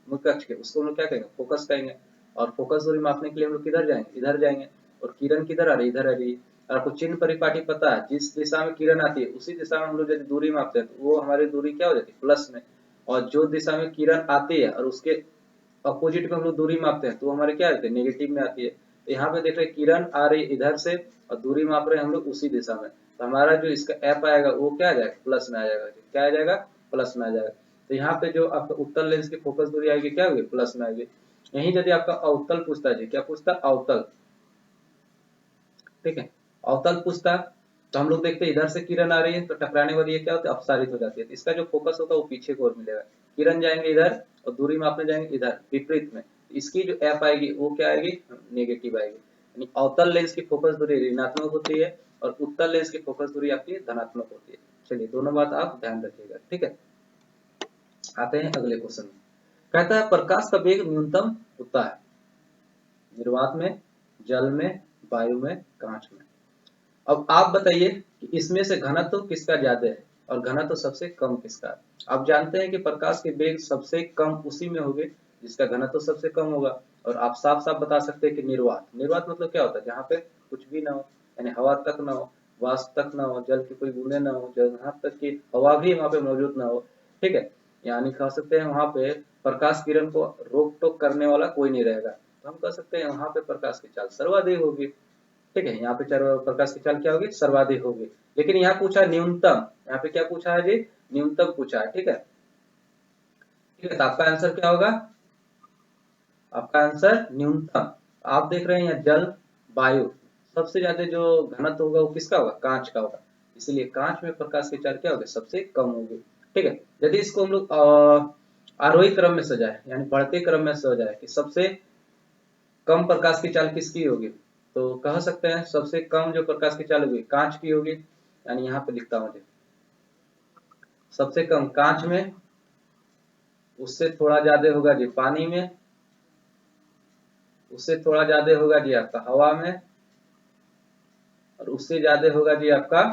मुख्य अक्ष के, उसको हम लोग क्या कहेंगे, फोकस कहेंगे। और फोकस दूरी मापने के लिए हम लोग किधर जाएंगे, इधर जाएंगे। और किरण किधर आ रही है, इधर आ रही है। और आपको चिन्ह परिपाटी पता है, जिस दिशा में किरण आती है उसी दिशा में हम लोग यदि दूरी मापते हैं तो वो हमारी दूरी क्या हो जाती है, प्लस में। और जो दिशा में किरण आती है और उसके अपोजिट में हम लोग दूरी मापते हैं तो हमारे क्या आती है, नेगेटिव में आती है। तो यहाँ पे देख रहे हैं किरण आ रही है इधर से और दूरी माप रहे हैं हम लोग उसी दिशा में, तो हमारा जो इसका एफ आएगा वो क्या आ जाएगा, प्लस में आ जाएगा। क्या आ जाएगा, प्लस में आ जाएगा। तो यहाँ पे जो आपका उत्तल लेंस की फोकस दूरी आएगी क्या होगी, प्लस में आएगी। यही यदि आपका अवतल पूछता है जी, क्या पूछता है, अवतल। ठीक है, अवतल पूछता, तो हम लोग देखते हैं इधर से किरण आ रही है तो टकराने वाली ये क्या होता है, अपसारित हो जाती है। तो इसका जो फोकस होगा वो पीछे की ओर मिलेगा, किरण जाएंगे इधर और दूरी मापने जाएंगे इधर विपरीत में। इसकी जो एफ आएगी वो क्या आएगी, नेगेटिव आएगी। यानी अवतल लेंस की फोकस दूरी ऋणात्मक होती है और उत्तल लेंस की फोकस दूरी आपकी धनात्मक होती है। चलिए दोनों बात आप ध्यान रखिएगा। ठीक है, आते हैं अगले क्वेश्चन में। कहता है प्रकाश का वेग न्यूनतम होता है निर्वात में, जल में, वायु में, कांच में। अब आप बताइए कि इसमें से घनत्व किसका ज्यादा है और घनत्व सबसे कम किसका है। आप जानते हैं कि प्रकाश के वेग सबसे कम उसी में होंगे जिसका घनत्व सबसे कम होगा। और आप साफ साफ बता सकते हैं कि निर्वात, निर्वात मतलब क्या होता है, जहाँ पे कुछ भी ना हो, यानी हवा तक ना हो, वाष्प तक ना हो, जल की कोई बूंदे ना हो, जहाँ तक की हवा भी वहाँ पे मौजूद ना हो। ठीक है, यानी कह सकते हैं वहाँ पे प्रकाश किरण को रोक टोक करने वाला कोई नहीं रहेगा। तो हम कह सकते हैं वहाँ पे प्रकाश की चाल सर्वाधिक होगी। ठीक है, यहाँ पे प्रकाश की चाल क्या होगी, सर्वाधिक होगी। लेकिन यहाँ पूछा न्यूनतम, यहाँ पे क्या पूछा है जी, न्यूनतम पूछा है। ठीक है, ठीक है, तो आपका आंसर क्या होगा, आपका आंसर न्यूनतम। आप देख रहे हैं यहाँ जल, वायु, सबसे ज्यादा जो घनत्व होगा वो किसका होगा, कांच का होगा। इसीलिए कांच में प्रकाश की चाल क्या होगी, सबसे कम होगी। ठीक है, यदि इसको हम लोग आरोही क्रम में सजाए, यानी बढ़ते क्रम में सजाए कि सबसे कम प्रकाश की चाल किसकी होगी, तो कह सकते हैं सबसे कम जो प्रकाश की चाल होगी कांच की होगी। यानी यहाँ पे लिखता हूँ, सबसे कम कांच में, उससे थोड़ा ज्यादा होगा जी पानी में, उससे थोड़ा ज्यादा होगा जी आपका हवा में, और उससे ज्यादा होगा जी आपका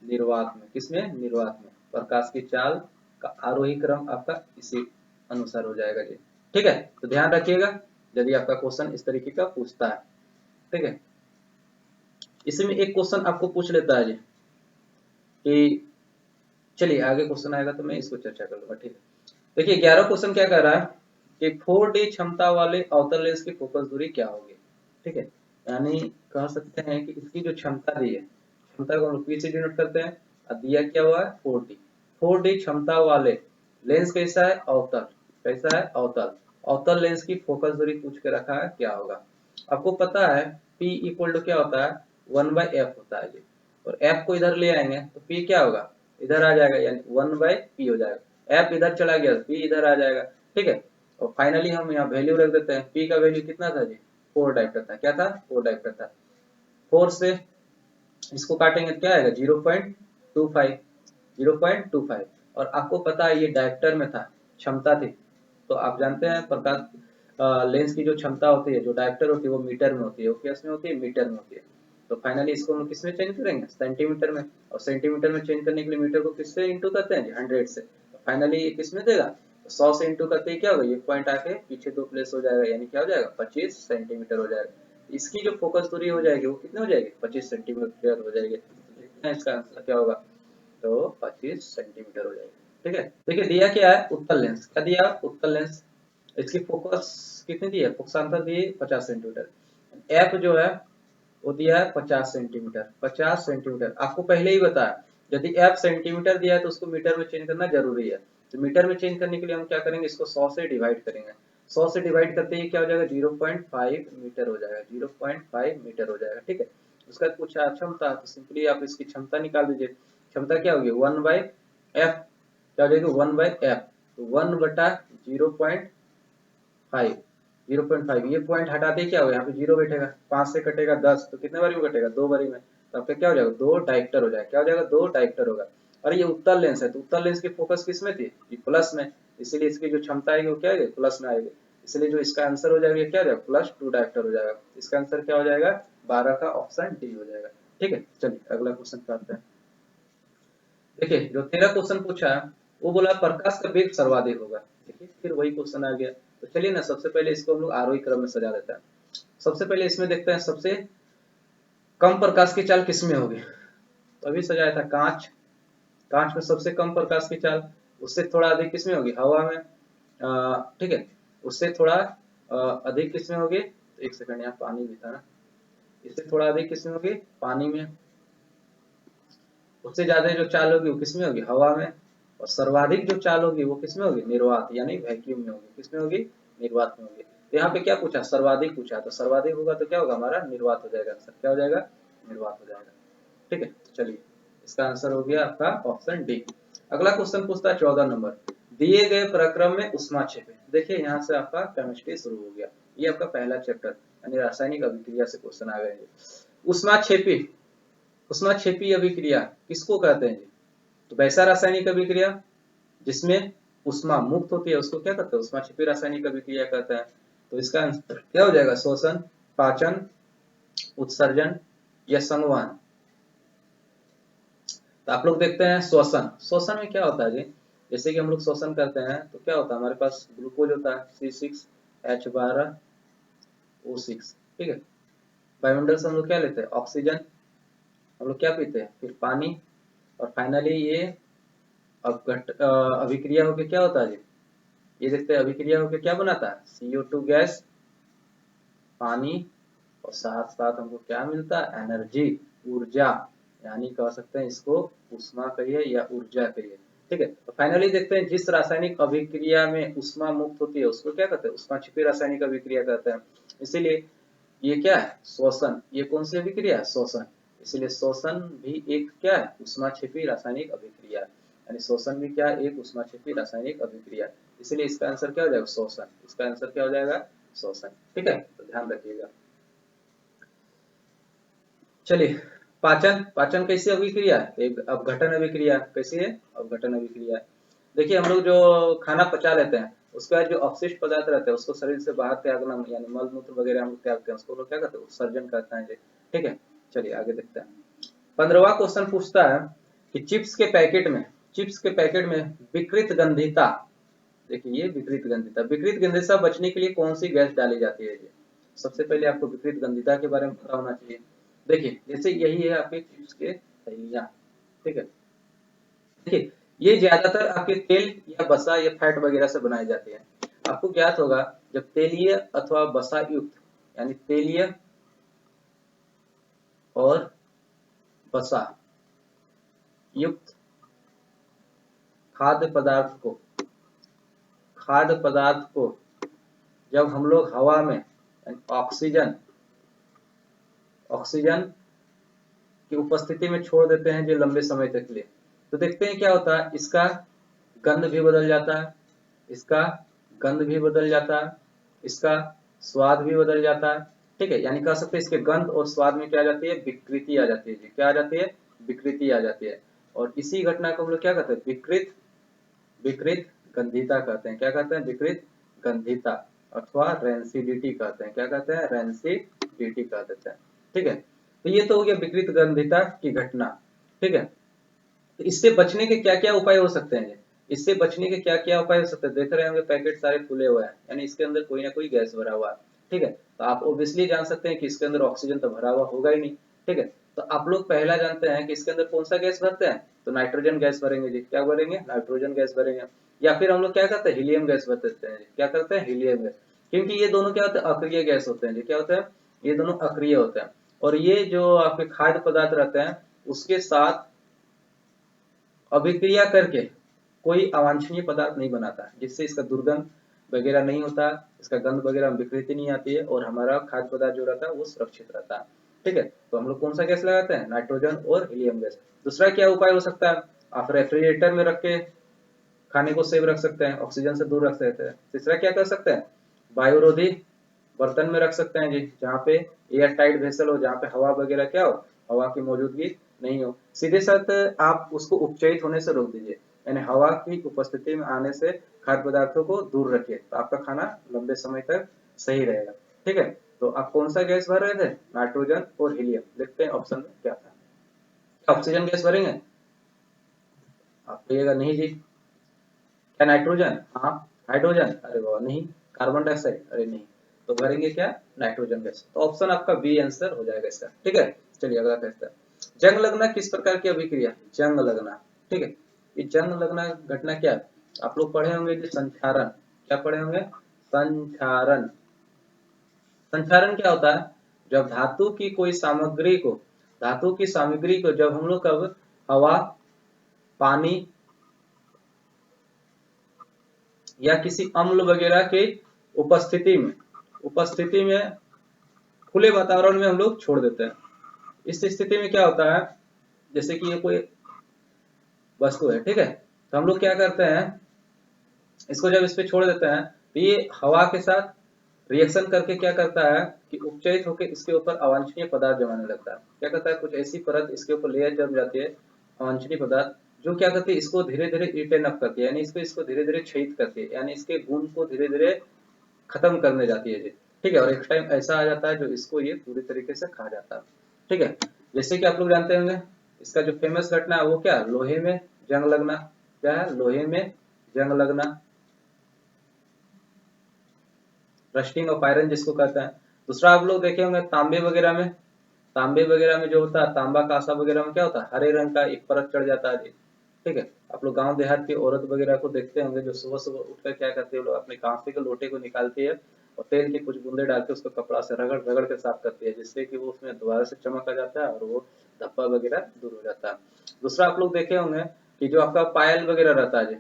निर्वात में। किसमें, निर्वात में। प्रकाश की चाल का आरोही क्रम आपका इसी अनुसार हो जाएगा जी। ठीक है, तो ध्यान रखिएगा यदि आपका क्वेश्चन इस तरीके का पूछता है। ठीक है, इसमें एक क्वेश्चन आपको पूछ लेता है जी कि, चलिए आगे क्वेश्चन आएगा तो मैं इसको चर्चा कर लूंगा। ठीक है, देखिए 11 क्वेश्चन क्या कह रहा है कि 4D क्षमता वाले अवतल लेंस की फोकस दूरी क्या होगी। ठीक है, यानी कह सकते हैं कि इसकी जो क्षमता दी है, क्षमता को हम P से डिनोट करते हैं, और दिया क्या हुआ है 4D। 4D क्षमता वाले लेंस कैसा है, अवतल, कैसा है, अवतल। अवतल लेंस की फोकस दूरी पूछ के रखा है, क्या होगा। आपको पता है P इक्वल टू क्या होता है, 1/f होता है जी। और f को इधर ले आएंगे तो P क्या होगा, इधर आ जाएगा, यानी 1/p हो जाएगा। f इधर चला गया तो p इधर आ जाएगा। ठीक है, और फाइनली हम यहाँ वैल्यू रख देते हैं। पी का वैल्यू कितना था जी, 4 डायप्टर था। क्या था, 4 डायप्टर था। 4 से इसको काटेंगे तो क्या आएगा, 0.25, 0.25। और आपको पता है ये डायप्टर में था, क्षमता थी। तो आप जानते हैं प्रकाश लेंस की जो क्षमता होती है, जो डायप्टर होती है, वो मीटर में होती है। वो किसमें होती है, मीटर में होती है। तो फाइनली इसको हम किस में चेंज करेंगे, सेंटीमीटर में। और सेंटीमीटर में चेंज करने के लिए मीटर को किससे इंटू करते हैं, 100 से। तो फाइनली ये किस में देगा, 100 से इंटू करते ही क्या होगा, ये पॉइंट आके पीछे 2 प्लेस हो जाएगा, यानी क्या हो जाएगा, 25 सेंटीमीटर हो जाएगा। इसकी जो फोकस दूरी हो जाएगी वो कितनी हो जाएगी, 25 सेंटीमीटर हो जाएगी। देखते हैं इसका आंसर क्या होगा, तो 25 सेंटीमीटर हो जाएगी। ठीक है, देखिए दिया क्या है, उत्तल लेंस। क्या दिया, उत्तल लेंस। इसकी फोकस कितनी दी है, फोकसांतर दी 50 सेंटीमीटर। एफ जो है वो दिया है 50 सेंटीमीटर। 50 सेंटीमीटर आपको पहले ही बताया, यदि एफ सेंटीमीटर दिया है तो उसको मीटर में चेंज करना जरूरी है। तो मीटर में चेंज करने के लिए हम क्या करेंगे, इसको 100 से डिवाइड करेंगे। 100 से डिवाइड करते ही क्या हो जाएगा, 0.5 मीटर हो जाएगा, 0.5 मीटर हो जाएगा। ठीक है, उसका कुछ क्षमता, तो सिंपली आप इसकी क्षमता निकाल दीजिए। क्षमता क्या होगी, 1/f, क्या हो जाएगी, 1/f। तो 1/0.5, 0.5। ये पॉइंट हटाते क्या होगा, यहाँ पे 0 बैठेगा, 5 से कटेगा 10, तो कितने बारी में कटेगा, 2 बारी में। तो आपका क्या हो जाएगा, 2 डायप्टर हो जाएगा। क्या हो जाएगा, 2 डायप्टर होगा। और ये उत्तल लेंस है, तो उत्तल लेंस की फोकस किस में थी, ये प्लस में। इसीलिए इसकी जो क्षमता आएगी वो क्या आएगी, प्लस में आएगी। इसलिए जो इसका आंसर हो जाएगा क्या हो जाएगा, +2 डायप्टर हो जाएगा। इसका आंसर क्या हो जाएगा, 12 का ऑप्शन डी हो जाएगा। ठीक है, चलिए अगला क्वेश्चन करते हैं। देखिए जो 13 क्वेश्चन पूछा है, वो बोला प्रकाश का वेग सर्वाधिक होगा। देखिए फिर वही क्वेश्चन आ गया। तो चलिए ना, सबसे पहले इसको हम लोग आरोही क्रम में सजा देते हैं। सबसे पहले इसमें देखते हैं सबसे कम प्रकाश की चाल किसमें होगी। तो अभी सजाया था कांच। कांच में सबसे कम प्रकाश की चाल, उससे थोड़ा अधिक किसमें होगी, हवा में। ठीक है, उससे थोड़ा अधिक किसमें होगी, तो एक सेकंड, यहाँ पानी भी था ना। इससे थोड़ा अधिक किसमें होगी, पानी में। उससे ज्यादा जो चाल होगी वो किसमें होगी, हवा में। और सर्वाधिक जो चाल होगी वो किसमें होगी, निर्वात यानी वैक्यूम में होगी। किसमें होगी, निर्वात में होगी। तो यहाँ पे क्या पूछा, सर्वाधिक पूछा, तो सर्वाधिक होगा तो क्या होगा, हमारा निर्वात हो जाएगा। आंसर क्या हो जाएगा, निर्वात हो जाएगा। ठीक है, तो चलिए इसका आंसर हो गया आपका ऑप्शन डी। अगला क्वेश्चन पूछता है 14 नंबर, दिए गए प्रक्रम में उष्मा क्षेपी। देखिए यहाँ से आपका केमिस्ट्री शुरू हो गया। ये आपका पहला चैप्टर यानी रासायनिक अभिक्रिया से क्वेश्चन आ गए। उष्मा क्षेपी, उष्माक्षेपी अभिक्रिया किसको कहते हैं जी, तो वैसा रासायनिक अभिक्रिया जिसमें उष्मा मुक्त होती है उसको क्या कहते हैं, उष्माक्षेपी रासायनिक अभिक्रिया कहते हैं। तो इसका आंसर क्या हो जाएगा, शोषण, पाचन, उत्सर्जन या संवहन। तो आप लोग देखते हैं श्वसन। श्वसन में क्या होता है जी, जैसे कि हम लोग श्वसन करते हैं तो क्या होता है, हमारे पास ग्लूकोज होता है C6H12O6। ठीक है, वायुमंडल से हम लोग क्या लेते हैं, ऑक्सीजन। हम लोग क्या पीते हैं, फिर पानी। और फाइनली ये अभिक्रिया होके क्या होता है जी, ये देखते हैं अभिक्रिया होके क्या बनाता है, CO2 गैस, पानी। और साथ साथ हमको क्या मिलता है, एनर्जी, ऊर्जा। यानी कह सकते हैं इसको उष्मा कहिए या ऊर्जा कहिए। ठीक है, तो फाइनली देखते हैं जिस रासायनिक अभिक्रिया में उष्मा मुक्त होती है उसको क्या कहते हैं, उष्माक्षेपी रासायनिक अभिक्रिया कहते हैं। इसीलिए ये क्या है, श्वसन। ये कौन सी अभिक्रिया है, श्वसन। इसीलिए श्वसन भी एक क्या है, उष्माक्षेपी रासायनिक अभिक्रिया है। यानी श्वसन भी क्या है, एक उष्माक्षेपी रासायनिक अभिक्रिया। इसीलिए इसका आंसर क्या हो जाएगा, श्वसन। इसका आंसर क्या हो जाएगा, श्वसन। ठीक है, तो ध्यान रखिएगा। चलिए पाचन, पाचन कैसी अभिक्रिया है, एक अपघटन अभिक्रिया। कैसी है, अपघटन अभिक्रिया। देखिए हम लोग जो खाना पचा लेते हैं उसके बाद जो अवशिष्ट पदार्थ रहते हैं उसको शरीर से बाहर त्यागना, यानी मल मूत्र वगैरह हम लोग त्यागते हैं, उसको लोग क्या कहते हैं, उत्सर्जन कहते हैं। ठीक है, चलिए आगे देखते हैं। 15वां क्वेश्चन पूछता है कि चिप्स के पैकेट में, चिप्स के पैकेट में विकृत गंधिता। देखिए ये विकृत गंधिता, विकृत गंधिता बचने के लिए कौन सी गैस डाली जाती है। सबसे पहले आपको विकृत गंधिता के बारे में पता होना चाहिए। देखिए जैसे यही है आपके चिप्स के थैलियां। ठीक है, देखिए ये ज्यादातर आपके तेल या वसा या फैट वगैरह से बनाई जाती है। आपको ज्ञात होगा जब तेलीय अथवा वसा युक्त, यानी तेलीय और वसा युक्त खाद्य पदार्थ को, खाद्य पदार्थ को जब हम लोग हवा में ऑक्सीजन, ऑक्सीजन की उपस्थिति में छोड़ देते हैं जो लंबे समय तक के लिए, तो देखते हैं क्या होता है, इसका गंध भी बदल जाता है, इसका गंध भी बदल जाता है, इसका स्वाद भी बदल जाता है। ठीक है, यानी कह सकते हैं इसके गंध और स्वाद में क्या आ जाती है, विकृति आ जाती है जी। क्या आ जाती है, विकृति आ जाती है। और इसी घटना को हम लोग क्या कहते हैं, विकृत विकृत गंधिता कहते हैं। क्या कहते हैं, विकृत गंधिता अथवा रेंसिडिटी कहते हैं। क्या कहते हैं, रेंसिडिटी कह देते हैं। ठीक है, तो ये तो हो गया विकृत गंधिता की घटना। ठीक है, तो इससे बचने के क्या क्या उपाय हो सकते हैं, इससे बचने के क्या क्या उपाय हो सकते हैं। देख रहे होंगे पैकेट सारे खुले हुए हैं, यानी इसके अंदर कोई ना कोई गैस भरा हुआ है। ठीक है, तो आप ऑब्वियसली जान सकते हैं कि इसके अंदर ऑक्सीजन तो भरा हुआ होगा ही नहीं। ठीक है, तो आप लोग पहला जानते हैं कि इसके अंदर कौन सा गैस भरते हैं, तो नाइट्रोजन गैस भरेंगे जी। क्या भरेंगे, नाइट्रोजन गैस भरेंगे। या फिर हम लोग क्या करते हैं, हीलियम गैस भर देते हैं। क्या करते हैं, हीलियम गैस। क्योंकि ये दोनों क्या होते हैं, अक्रिय गैस होते हैं जी। क्या होते हैं, ये दोनों अक्रिय होते हैं। और ये जो आपके खाद्य पदार्थ रहते हैं उसके साथ अभिक्रिया करके कोई अवांछनीय पदार्थ नहीं बनाता, जिससे इसका दुर्गंध वगैरह नहीं होता, इसका गंध वगैरह में विकृति नहीं आती है, और हमारा खाद्य पदार्थ जो रहता है वो सुरक्षित रहता है। ठीक है, तो हम लोग कौन सा गैस लगाते हैं, नाइट्रोजन और हीलियम गैस। दूसरा क्या उपाय हो सकता है, आप रेफ्रिजरेटर में रख के खाने को सेव रख सकते हैं, ऑक्सीजन से दूर रख सकते हैं। तीसरा क्या कर सकते हैं, वायुरोधी बर्तन में रख सकते हैं जी, जहाँ पे एयर टाइट वेसल हो, जहाँ पे हवा वगैरह क्या हो, हवा की मौजूदगी नहीं हो। सीधे साथ आप उसको उपचयित होने से रोक दीजिए, यानी हवा की उपस्थिति में आने से खाद्य पदार्थों को दूर रखिए, तो आपका खाना लंबे समय तक सही रहेगा। ठीक है, तो आप कौन सा गैस भर रहे थे, नाइट्रोजन और हीलियम। देखते हैं ऑप्शन में क्या था। क्या ऑक्सीजन गैस भरेंगे, आप कहिएगा नहीं जी। क्या नाइट्रोजन, हाँ। हाइड्रोजन, अरे वाह नहीं। कार्बन डाइऑक्साइड, अरे नहीं। तो भरेंगे क्या, नाइट्रोजन गैस। तो ऑप्शन आपका बी आंसर हो जाएगा इसका। ठीक है, चलिए अगला क्वेश्चन। जंग लगना किस प्रकार की अभिक्रिया, जंग लगना। ठीक है, ये जंग लगना घटना क्या है, आप लोग पढ़े होंगे कि संक्षारण। क्या पढ़े होंगे, संक्षारण। संक्षारण क्या होता है, जब धातु की कोई सामग्री को, धातु की सामग्री को जब हम लोग कब हवा, पानी या किसी अम्ल वगैरह के उपस्थिति में खुले वातावरण में हम लोग छोड़ देते हैं। इस स्थिति में क्या होता है, जैसे कि ये कोई वस्तु है, ठीक है, तो हम लोग क्या करते हैं, इसको जब इस पे छोड़ देते हैं तो ये हवा के साथ रिएक्शन करके क्या करता है कि उपचयित होकर इसके ऊपर अवांछनीय पदार्थ जमाने लगता है। क्या करता है, कुछ ऐसी परत इसके ऊपर लेयर जम जाती है अवांछनीय पदार्थ, जो क्या करती है, इसको धीरे धीरे इटन अप करती है, यानी इसको धीरे धीरे क्षयित करती है, यानी इसके गुण को धीरे धीरे खत्म करने जाती है जी। ठीक है, और एक टाइम ऐसा आ जाता है जो इसको ये पूरी तरीके से खा जाता है। ठीक है, जैसे कि आप लोग जानते होंगे इसका जो फेमस घटना है वो क्या, लोहे में जंग लगना। क्या है, लोहे में जंग लगना, रस्टिंग ऑफ आयरन जिसको कहते हैं। दूसरा आप लोग देखे होंगे तांबे वगैरह में, तांबे वगैरह में जो होता है, तांबा कांसा वगैरह में क्या होता है, हरे रंग का एक परत चढ़ जाता है जी। ठीक है, आप लोग गांव देहात की औरत वगैरह को देखते होंगे जो सुबह सुबह उठकर क्या करते हैं, लोग अपने कांसे के लोटे को निकालती है और तेल के कुछ बूंदे डाल के उसको कपड़ा से रगड़ रगड़ के साफ करती है, जिससे कि वो उसमें दोबारा से चमक आ जाता है और वो धब्बा वगैरह दूर हो जाता है। दूसरा आप लोग देखे होंगे कि जो आपका पायल वगैरह रहता है जी,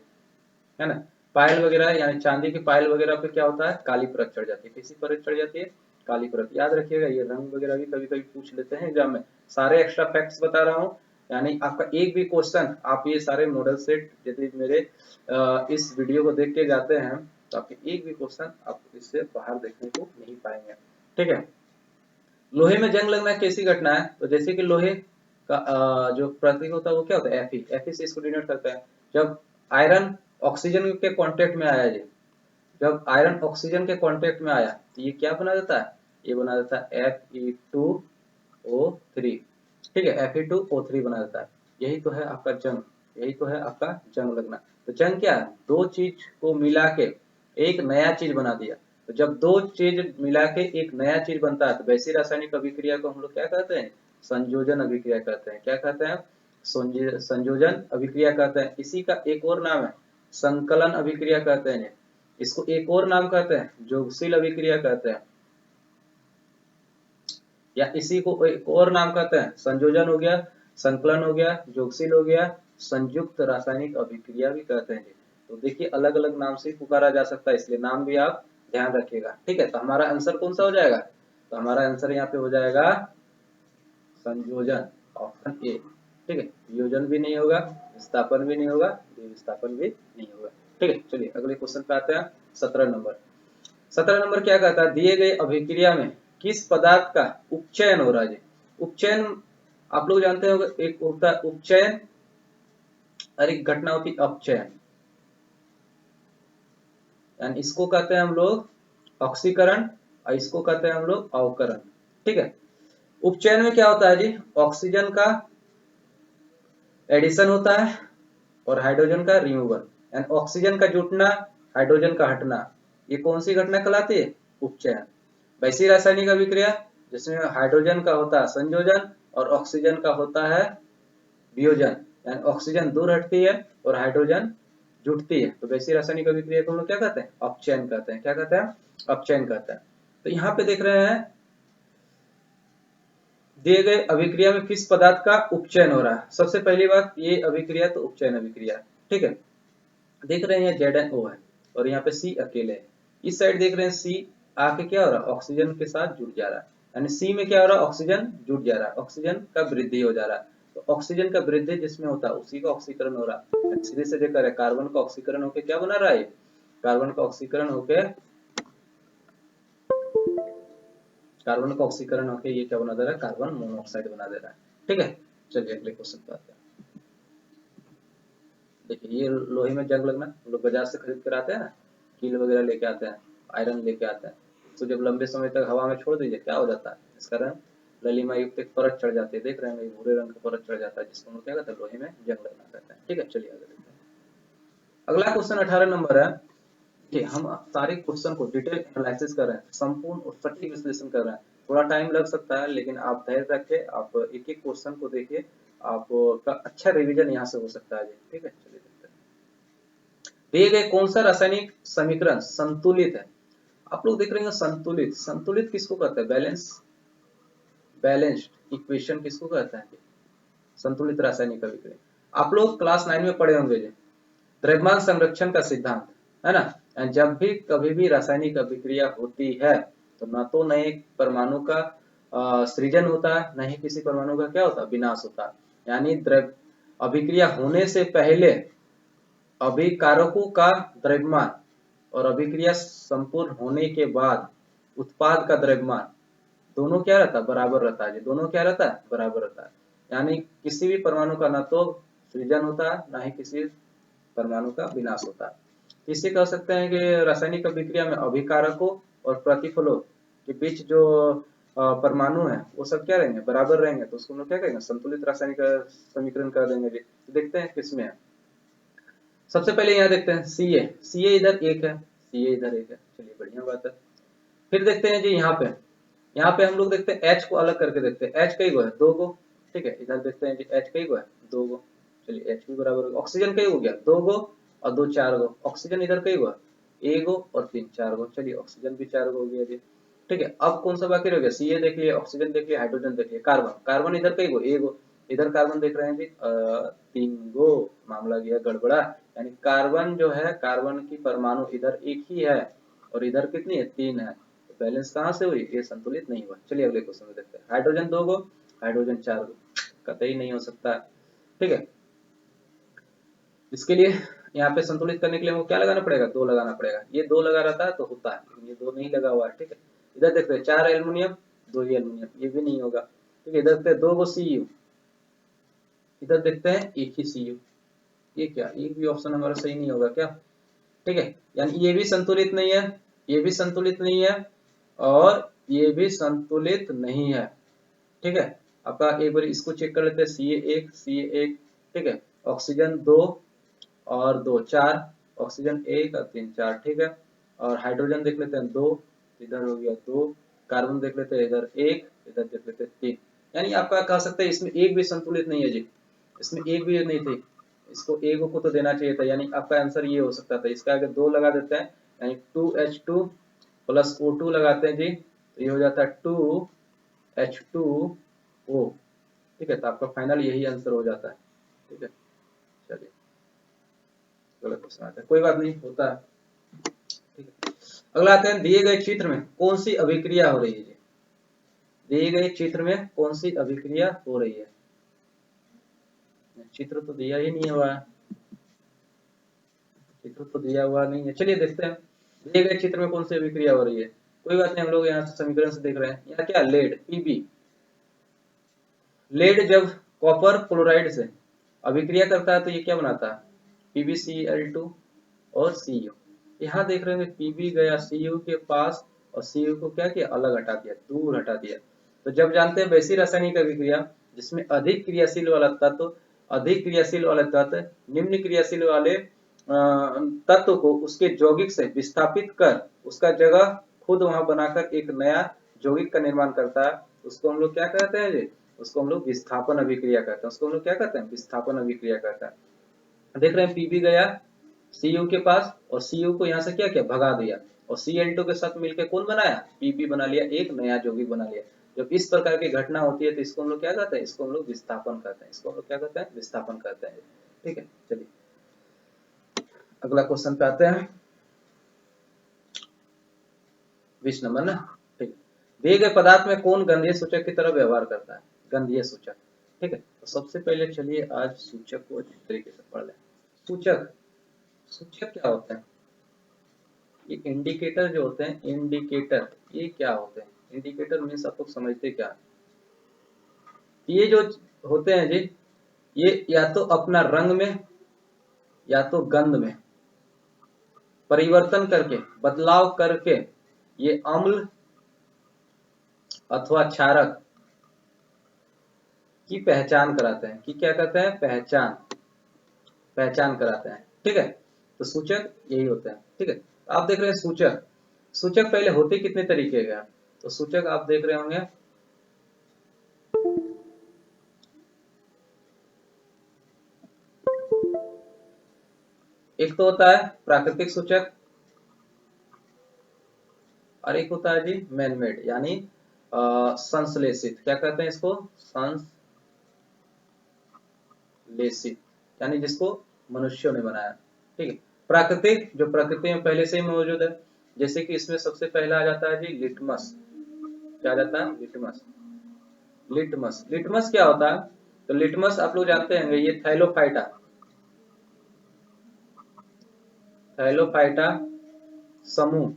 है ना, पायल वगैरह यानी चांदी की पायल वगैरह पे क्या होता है, काली परत चढ़ जाती है। किसी परत चढ़ जाती है, काली परत। याद रखिएगा, ये रंग वगैरह भी कभी कभी पूछ लेते हैं एग्जाम में। सारे एक्स्ट्रा फैक्ट्स बता रहा हूँ, यानी आपका एक भी क्वेश्चन, आप ये सारे मॉडल सेट यदि मेरे इस वीडियो को देख के जाते हैं तो आपके एक भी क्वेश्चन आप इससे बाहर देखने को नहीं पाएंगे। ठीक है, लोहे में जंग लगना कैसी घटना है, तो जैसे कि लोहे का जो प्रतीक होता है वो क्या होता है, Fe। Fe से इसको डिनोट करता है। जब आयरन ऑक्सीजन के कांटेक्ट में आया जी, जब आयरन ऑक्सीजन के कांटेक्ट में आया तो ये क्या बना देता है, ये बना देता है Fe2O3। ठीक है, Fe2O3 बना देता है। यही तो है आपका जंग, यही तो है आपका जंग लगना। तो जंग क्या है, दो चीज को मिला के एक नया चीज बना दिया। तो जब दो चीज मिला के एक नया चीज बनता है तो वैसी रासायनिक अभिक्रिया को हम लोग क्या कहते हैं, संयोजन अभिक्रिया कहते हैं। क्या कहते हैं, संयोजन अभिक्रिया कहते हैं। इसी का एक और नाम है संकलन अभिक्रिया कहते हैं। इसको एक और नाम कहते हैं जोगशील अभिक्रिया कहते हैं, या इसी को एक और नाम कहते हैं, संयोजन हो गया, संकलन हो गया, जोगशील हो गया, संयुक्त रासायनिक अभिक्रिया भी कहते हैं। तो देखिए अलग अलग नाम से पुकारा जा सकता है, इसलिए नाम भी आप ध्यान रखिएगा। ठीक है, तो हमारा आंसर कौन सा हो जाएगा, तो हमारा आंसर यहाँ पे हो जाएगा संयोजन, ऑप्शन ए। ठीक है, वियोजन भी नहीं होगा, विस्थापन भी नहीं होगा, विस्थापन भी नहीं होगा। ठीक है, चलिए अगले क्वेश्चन पे आते हैं। 17 नंबर। 17 नंबर क्या कहता है, दिए गए अभिक्रिया में किस पदार्थ का उपचयन हो रहा है। उपचयन आप लोग जानते हो, एक होता है उपचयन और एक घटना होती है अपचयन। यानी इसको कहते हैं हम लोग ऑक्सीकरण और इसको कहते हैं हम लोग अवकरण। ठीक है, उपचयन में क्या होता है जी, ऑक्सीजन का एडिशन होता है और हाइड्रोजन का रिमूवल, यानी ऑक्सीजन का जुटना, हाइड्रोजन का हटना, ये कौन सी घटना कहलाती है, उपचयन। वैसी रासायनिक अभिक्रिया जिसमें हाइड्रोजन का होता है संयोजन और ऑक्सीजन का होता है वियोजन, यानी ऑक्सीजन दूर हटती है और हाइड्रोजन जुटती है, तो वैसी रासायनिक अभिक्रिया को हम लोग क्या कहते हैं, अपचयन कहते हैं। क्या कहते हैं, अपचयन कहते हैं। तो यहाँ पे देख रहे हैं दिए गए अभिक्रिया में किस पदार्थ का उपचयन हो रहा है। सबसे पहली बात, ये अभिक्रिया तो उपचयन अभिक्रिया है। ठीक है, देख रहे हैं ZnO है और यहाँ पे C अकेले है। इस साइड देख रहे हैं C आके क्या हो रहा है, ऑक्सीजन के साथ जुड़ जा रहा है, यानी C में क्या हो रहा है, ऑक्सीजन जुड़ जा रहा है, ऑक्सीजन का वृद्धि हो जा रहा है। तो ऑक्सीजन का वृद्धि जिसमें होता है उसी का ऑक्सीकरण हो रहा है। सीधे से देखा है कार्बन का ऑक्सीकरण होकर क्या बना रहा है, कार्बन का ऑक्सीकरण होकर ये क्या बना दे रहा है, कार्बन मोनोऑक्साइड बना दे रहा है। ठीक है, चलिए अगले क्वेश्चन पे आते हैं। देखिए ये लोहे में जंग लगना, हम लोग बाजार से खरीद कर आते हैं ना, कील वगैरह लेके आते हैं, आयरन लेके आते हैं, तो जब लंबे समय तक हवा में छोड़ दीजिए क्या हो जाता है, इस कारण ललिमा युक्त एक परत चढ़ जाती है। देख रहे हैं भूरे रंग का परत चढ़ जाता है, जिसको हम लोग क्या कहते हैं, लोहे में जंग लगना कहते हैं। ठीक है, चलिए आगे देखते हैं। अगला क्वेश्चन 18 नंबर है कि हम सारे क्वेश्चन को डिटेल एनालिसिस कर रहे हैं, संपूर्ण और सटीक विश्लेषण कर रहे हैं। थोड़ा टाइम लग सकता है लेकिन आप धैर्य रखें, आप एक एक क्वेश्चन को देखिए, आपका अच्छा रिवीजन यहाँ से हो सकता है। ठीक है, चलिए देखते हैं। दिए गए कौन सा रासायनिक समीकरण संतुलित है। आप लोग देख रहे हैं संतुलित, संतुलित किसको कहते हैं, बैलेंस्ड इक्वेशन किसको कहते हैं, संतुलित रासायनिक अभिक्रिया। आप लोग क्लास 9 में पढ़े होंगे द्रव्यमान संरक्षण का सिद्धांत, है ना। जब भी कभी भी रासायनिक अभिक्रिया होती है तो न तो नए परमाणु का सृजन होता है, न ही किसी परमाणु का क्या होता है, विनाश होता है। यानी द्रव्य अभिक्रिया होने से पहले अभिकारकों का द्रव्यमान और अभिक्रिया संपूर्ण होने के बाद उत्पाद का द्रव्यमान दोनों क्या रहता है, बराबर रहता है। दोनों क्या रहता है, बराबर रहता है। यानी किसी भी परमाणु का न तो सृजन होता है, न ही किसी परमाणु का विनाश होता है। इसे कह सकते हैं कि रासायनिक अभिक्रिया में अभिकारकों और प्रतिफलों के बीच जो परमाणु है वो सब क्या रहेंगे, बराबर रहेंगे, तो उसको हम लोग क्या कहेंगे, संतुलित रासायनिक समीकरण कर देंगे। तो देखते हैं किसमें है। सबसे पहले यहाँ देखते हैं सी ए इधर एक है, सी ए इधर एक है, चलिए बढ़िया बात है। फिर देखते हैं जी यहाँ पे हम लोग देखते हैं H को अलग करके देखते हैं। H कई गो है, 2 गो। ठीक है, इधर देखते हैं जी H कई गो है, 2 गो। चलिए H भी बराबर हो गया। ऑक्सीजन कई हो गया, 2 गो और 2 4 गो। ऑक्सीजन इधर कई गो है, 1 गो और 3 4 गो। चलिए ऑक्सीजन भी 4 गो हो गया जी। ठीक है, अब कौन सा बाकी रह गया, सी ए देख लिए, ऑक्सीजन देख लिए, हाइड्रोजन देख लिए, कार्बन इधर कई गो, 1 गो। इधर कार्बन देख रहे हैं जी 3 गो। मामला गया गड़बड़ा, यानी कार्बन जो है, कार्बन की परमाणु इधर एक ही है और इधर कितनी है, 3 है। बैलेंस कहाँ से हुई, ये संतुलित नहीं हुआ। चलिए अगले क्वेश्चन में देखते हैं। हाइड्रोजन 2 गो, हाइड्रोजन 4 गो, कतई नहीं हो सकता। ठीक है, इसके लिए यहाँ पे संतुलित करने के लिए वो क्या लगाना पड़ेगा, 2 लगाना पड़ेगा। ये 2 लगा रहता है तो होता है, लेकिन ये 2 नहीं लगा हुआ है। ठीक है, इधर देखते हैं 4 एल्यूमिनियम, 2 ही एल्यूमिनियम, ये भी नहीं होगा। ठीक है, इधर देखते हैं 2 गो CU, इधर देखते हैं 1 ही CU। ये क्या, एक भी ऑप्शन हमारा सही नहीं होगा क्या। ठीक है, यानी ये भी संतुलित नहीं है, ये भी संतुलित नहीं है और ये भी संतुलित नहीं है। ठीक है, आपका एक बार इसको चेक कर लेते हैं, CA1 ठीक है, ऑक्सीजन 2 और 2 4, ऑक्सीजन 1 और 3 4। ठीक है, और हाइड्रोजन देख लेते हैं 2, इधर हो गया 2, कार्बन देख लेते हैं इधर 1, इधर देख लेते हैं 3। यानी आपका कह सकते हैं इसमें एक भी संतुलित नहीं है जी, इसमें एक भी नहीं थी, इसको एक को तो देना चाहिए था। यानी आपका आंसर ये हो सकता था, इसका अगर 2 लगा देते हैं, यानी 2H2 प्लस O2 लगाते हैं जी, तो ये हो जाता है 2H2O। ठीक है, तो आपका फाइनल यही आंसर हो जाता है। ठीक है, चलिए गलत क्वेश्चन आता है, कोई बात नहीं, होता है। ठीक है, अगला आते हैं, दिए गए चित्र में कौन सी अभिक्रिया हो रही है जी, दिए गए चित्र में कौन सी अभिक्रिया हो रही है। चित्र तो दिया ही नहीं हुआ है, चित्र तो दिया हुआ नहीं है, चलिए देखते हैं दिए गए चित्र में कौन सी अभिक्रिया हो रही है। कोई बात नहीं, हम लोग यहाँ से समीकरण से देख रहे हैं। यहाँ क्या लेड पीबी, लेड जब कॉपर क्लोराइड से अभिक्रिया करता है तो ये क्या बनाता है, PbCl2 और Cu। यहाँ देख रहे हैं Pb गया Cu के पास और Cu को क्या किया, अलग हटा दिया, दूर हटा दिया। तो जब जानते हैं वैसी रासायनिक अभिक्रिया जिसमें अधिक क्रियाशील वाला तत्व, अधिक क्रियाशील वाले तत्व निम्न क्रियाशील वाले तत्व को उसके यौगिक से विस्थापित कर उसका जगह खुद वहां बनाकर एक नया यौगिक का निर्माण करता है, उसको हम लोग क्या कहते हैं जी, उसको हम लोग विस्थापन अभिक्रिया कहते हैं। उसको हम लोग क्या कहते हैं, विस्थापन अभिक्रिया कहते हैं। देख रहे हैं Pb गया Cu के पास और Cu को यहाँ से क्या किया, भगा दिया और Cl2 के साथ मिलकर कौन बनाया, Pp बना लिया, एक नया यौगिक बना लिया। जब इस प्रकार की घटना होती है तो इसको हम लोग क्या कहते हैं, इसको हम लोग विस्थापन कहते हैं। इसको हम लोग क्या कहते हैं, विस्थापन कहते हैं। ठीक है, चलिए अगला क्वेश्चन पे आते हैं, 20 नंबर ना। ठीक, दिए गए पदार्थ में कौन गंधीय सूचक की तरह व्यवहार करता है, गंधीय सूचक। ठीक है, तो सबसे पहले चलिए आज सूचक को अच्छी तरीके से पढ़ लें। सूचक, सूचक क्या होता है, ये इंडिकेटर जो होते हैं, इंडिकेटर ये क्या होते हैं, इंडिकेटर मीन्स आप लोग समझते क्या, ये जो होते हैं जी, ये या तो अपना रंग में या तो गंध में परिवर्तन करके, बदलाव करके ये अम्ल अथवा क्षारक की पहचान कराते हैं, कि क्या कहते हैं, पहचान, पहचान कराते हैं। ठीक है, तो सूचक यही होता है। ठीक है, आप देख रहे हैं सूचक, सूचक पहले होते कितने तरीके का, तो सूचक आप देख रहे होंगे एक तो होता है प्राकृतिक सूचक और एक होता है जी मैनमेड, यानी संश्लेषित, क्या कहते हैं इसको, संश्लेषित, यानी जिसको मनुष्यों ने बनाया। ठीक है, प्राकृतिक जो प्रकृति में पहले से ही मौजूद है, जैसे कि इसमें सबसे पहला आ जाता है जी लिटमस, क्या आ जाता है, लिटमस। लिटमस, लिटमस क्या होता है, तो लिटमस आप लोग जानते हैं ये थैलोफाइटा, थैलोफाइटा समूह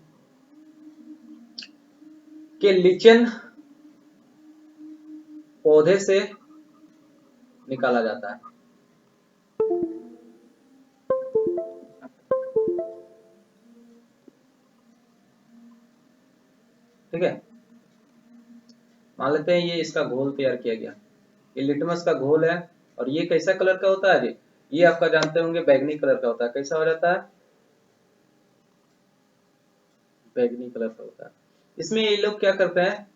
के लिचेन पौधे से निकाला जाता है। ठीक है, मान लेते हैं ये इसका घोल तैयार किया गया, ये लिटमस का घोल है और ये कैसा कलर का होता है जी, ये आपका जानते होंगे बैगनी कलर का होता है। कैसा हो जाता है, बैगनी कलर का होता है। इसमें ये लोग क्या करते हैं,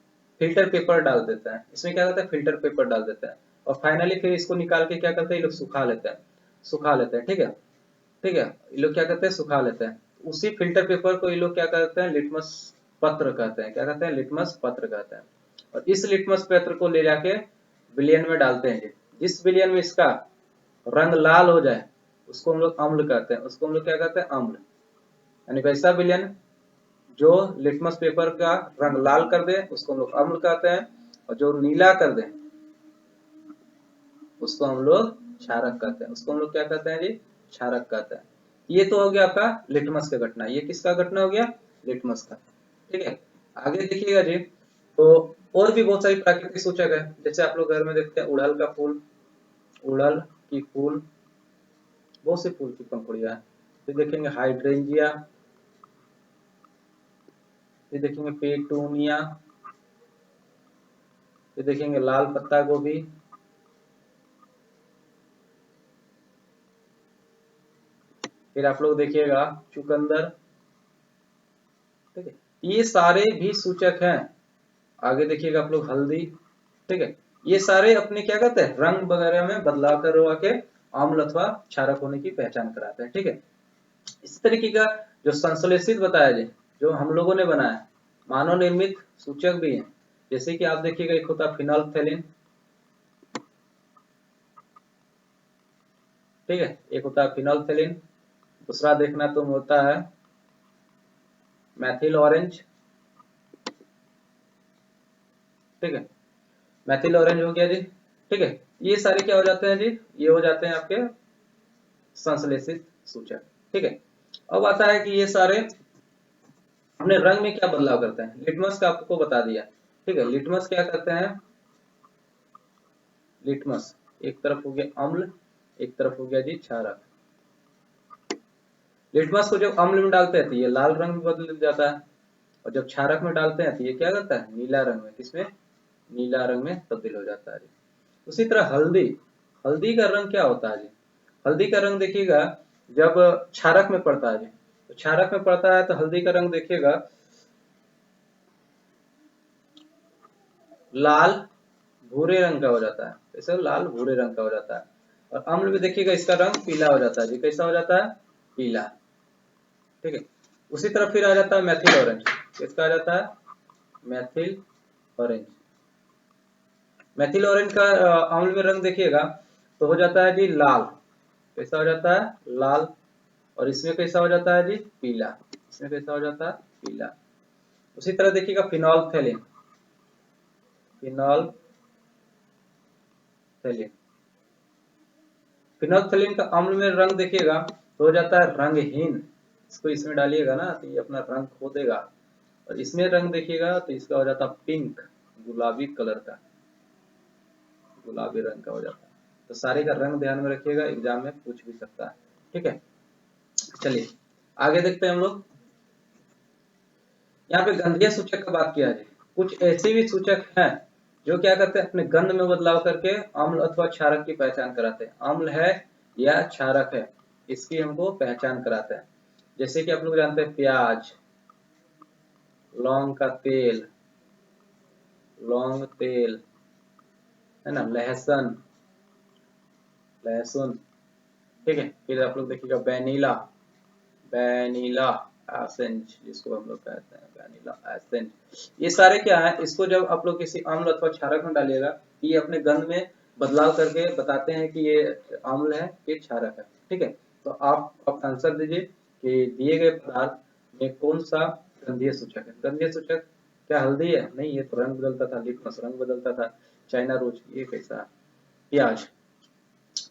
फिल्टर पेपर डाल देते हैं, इसमें क्या करते हैं, फिल्टर पेपर डाल देते हैं और फाइनली फिर इसको निकाल के क्या करते हैं, ये लोग सुखा लेते हैं, सुखा लेते हैं। ठीक है, ठीक है, ये लोग क्या करते हैं, सुखा लेते हैं। उसी फिल्टर पेपर को ये लोग क्या करते हैं, लिटमस पत्र कहते हैं, क्या कहते हैं, लिटमस पत्र कहते हैं। और इस लिटमस पत्र को ले जाके विलयन में डालते हैं। जिस विलयन में इसका रंग लाल हो जाए उसको हम लोग अम्ल कहते हैं, उसको हम लोग क्या कहते हैं, अम्ल। यानी वैसा विलयन जो लिटमस पेपर का रंग लाल कर दे उसको हम लोग अम्ल कहते हैं, और जो नीला कर दे उसको हम लोग क्षारक कहते हैं, उसको हम लोग क्या कहते हैं जी, क्षारक कहते हैं। ये तो हो गया आपका लिटमस का घटना, ये किसका घटना हो गया, लिटमस का। ठीक है, आगे देखिएगा जी, तो और भी बहुत सारी प्राकृतिक सूचक है, जैसे आप लोग घर में देखते हैं उड़हल का फूल, उड़हल की फूल, बहुत से फूल की पंखुड़ियां, फिर देखेंगे हाइड्रेंजिया, फिर देखेंगे पेटूनिया, फिर देखेंगे लाल पत्ता गोभी, फिर आप लोग देखिएगा चुकंदर। ठीक है, ये सारे भी सूचक हैं। आगे देखिएगा आप लोग हल्दी। ठीक है, ये सारे अपने क्या कहते हैं, रंग वगैरह में बदलाव करवा के अम्ल अथवा क्षारक होने की पहचान कराते हैं। ठीक है, इस तरीके का जो संश्लेषित बताया जाए, जो हम लोगों ने बनाया, मानव निर्मित सूचक भी है। जैसे कि आप देखिएगा एक होता है फिनोल्फथालीन, ठीक है, एक होता है फिनोल्फथालीन, दूसरा देखना तुम होता है मैथिल ऑरेंज। ठीक है, मैथिल ऑरेंज हो गया जी। ठीक है, ये सारे क्या हो जाते हैं जी, ये हो जाते हैं आपके संश्लेषित सूचक। ठीक है, अब आता है कि ये सारे अपने रंग में क्या बदलाव करते हैं। लिटमस का आपको बता दिया, ठीक है। लिटमस क्या करते हैं, लिटमस एक तरफ हो गया अम्ल, एक तरफ हो गया जी क्षारक। लिटमस को जब अम्ल में डालते हैं तो ये लाल रंग में बदल जाता है, और जब क्षारक में डालते हैं तो ये क्या करता है, नीला रंग में, किसमें, नीला रंग में तब्दील हो जाता है। उसी तरह हल्दी, हल्दी का रंग क्या होता है जी, हल्दी का रंग देखिएगा जब क्षारक में पड़ता है जी, तो क्षारक में पड़ता है तो हल्दी का रंग देखिएगा लाल भूरे रंग का हो जाता है, कैसे, लाल भूरे रंग का हो जाता है। और अम्ल में देखिएगा इसका रंग पीला हो जाता है जी, कैसा हो जाता है, पीला, ठीक है। उसी तरह फिर आ जाता है मैथिल ऑरेंज, किसका आ जाता है, मैथिल ऑरेंज। मैथिल ऑरेंज का अम्ल में रंग देखिएगा तो हो जाता है जी लाल, कैसा हो जाता है, लाल। और इसमें कैसा हो जाता है जी, पीला, इसमें कैसा हो जाता है, पीला। उसी तरह देखिएगा फिनोल्फथेलिन, फिनोल्फथेलिन, फिनोल्फथेलिन का अम्ल में रंग देखिएगा तो हो जाता है रंगहीन, इसको इसमें डालिएगा ना तो ये अपना रंग खो देगा। और इसमें रंग देखिएगा तो इसका हो जाता है पिंक, गुलाबी कलर का, गुलाबी रंग का हो जाता है। तो सारे का रंग ध्यान में रखिएगा, एग्जाम में पूछ भी सकता है, ठीक है। चलिए आगे देखते हैं हम लोग। यहाँ पे गंधीय सूचक का बात किया जाए, कुछ ऐसे भी सूचक हैं जो क्या करते हैं, अपने गंध में बदलाव करके अम्ल अथवा क्षारक की पहचान कराते हैं। अम्ल है या क्षारक है, इसकी हमको पहचान कराते हैं। जैसे कि आप लोग जानते हैं प्याज, लौंग का तेल, लौंग तेल, है ना, लहसुन, लहसुन, ठीक है। फिर आप लोग देखिएगा वेनिला, वेनिला एसेंस, जिसको हम लोग कहते हैं वेनिला एसेंस। ये सारे क्या है, इसको जब आप लोग किसी अम्ल अथवा क्षारक में डालिएगा, ये अपने गंध में बदलाव करके बताते हैं कि ये अम्ल है, ये क्षारक है, ठीक है। तो आप आंसर दीजिए कि दिए गए पदार्थ में कौन सा गंधीय सूचक है। गंधीय सूचक क्या हल्दी है, नहीं, ये तो रंग बदलता था, लिटमस रंग बदलता था, चाइना रोज ये कैसा, प्याज,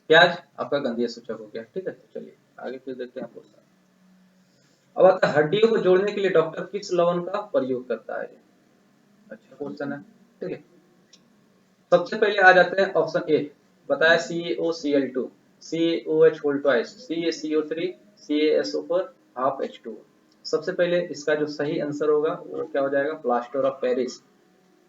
प्याज आपका गंधीय सूचक हो गया, ठीक है। तो चलिए आगे फिर देखते हैं क्वेश्चन। अब आता है हड्डियों को जोड़ने के लिए डॉक्टर किस लवण का प्रयोग करता है। अच्छा क्वेश्चन है, ठीक है। सबसे पहले आ जाते हैं ऑप्शन ए, बताया CaOCl2, CaOH whole twice, CaCO3, CaSO4, half H2। सबसे पहले इसका जो सही आंसर होगा वो क्या हो जाएगा, प्लास्टर ऑफ पेरिस,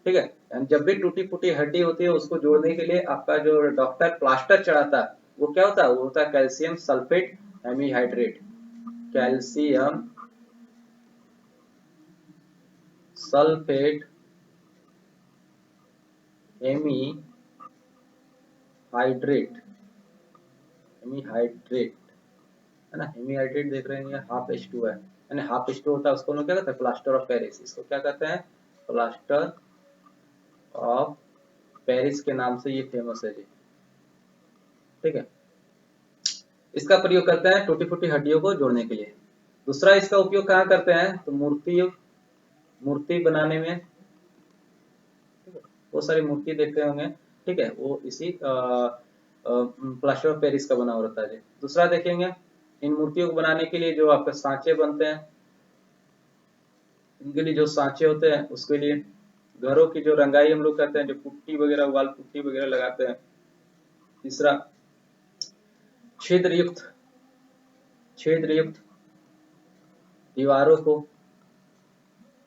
ठीक है। यानी जब भी टूटी फूटी हड्डी होती है उसको जोड़ने के लिए आपका जो डॉक्टर प्लास्टर चढ़ाता है वो क्या होता है, वो होता है calcium sulphate hemihydrate, calcium sulphate hemi hydrate, hemihydrate, है ना, हेमीहाइड्रेट देख रहे हैं, ये हाफ H2 है, यानी हाफ H2 होता है, उसको हम लोग क्या कहते हैं, प्लास्टर ऑफ पेरिस। इसको क्या कहते हैं, प्लास्टर ऑफ पेरिस के नाम से ये फेमस है जी, ठीक है। इसका प्रयोग करते हैं टूटी फूटी हड्डियों को जोड़ने के लिए। दूसरा इसका उपयोग कहाँ करते हैं, तो मूर्ति, मूर्ति बनाने में, वो सारी मूर्ति देखते होंगे, ठीक है, वो इसी प्लास्टर ऑफ पेरिस का बना हुआ रहता है जी। दूसरा देखेंगे, इन मूर्तियों को बनाने के लिए जो आपके सांचे बनते हैं, इनके लिए जो सांचे होते हैं उसके लिए, घरों की जो रंगाई हम लोग करते हैं, जो पुट्टी वगैरह, वाल पुट्टी वगैरह लगाते हैं। तीसरा छिद्रयुक्त, छिद्रयुक्त दीवारों को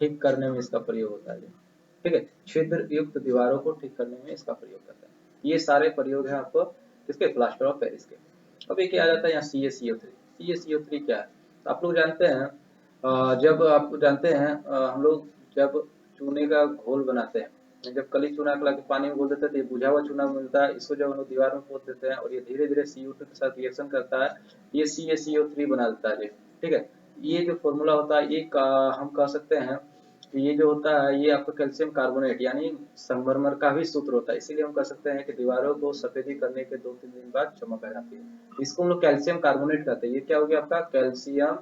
ठीक करने में इसका प्रयोग होता है, ठीक है। छिद्र युक्त दीवारों को ठीक करने में इसका प्रयोग करते हैं। ये सारे प्रयोग हैं आपको किसके, प्लास्टर ऑफ पेरिस के। अब ये क्या आ जाता है यहाँ CaCO3, CaCO3 क्या है, तो आप लोग जानते हैं जब आप जानते हैं हम लोग जब चूने का घोल बनाते हैं, जब कली चूना कला के पानी में घोल देते हैं तो ये बुझा हुआ चूना मिलता है, इसको जब हम लोग दीवार में पोत देते हैं और ये धीरे धीरे CO2 के साथ रिएक्शन करता है, ये CaCO3 बना देता है, ठीक है। ये जो फॉर्मूला होता है ये हम कह सकते हैं कि ये जो होता है ये आपका कैल्शियम कार्बोनेट यानी संगमरमर का भी सूत्र होता है, इसीलिए हम कह सकते हैं कि दीवारों को सफेदी करने के 2-3 दिन बाद चमक आ जाती है। इसको हम लोग कैल्शियम कार्बोनेट कहते हैं। ये क्या हो गया आपका, कैल्शियम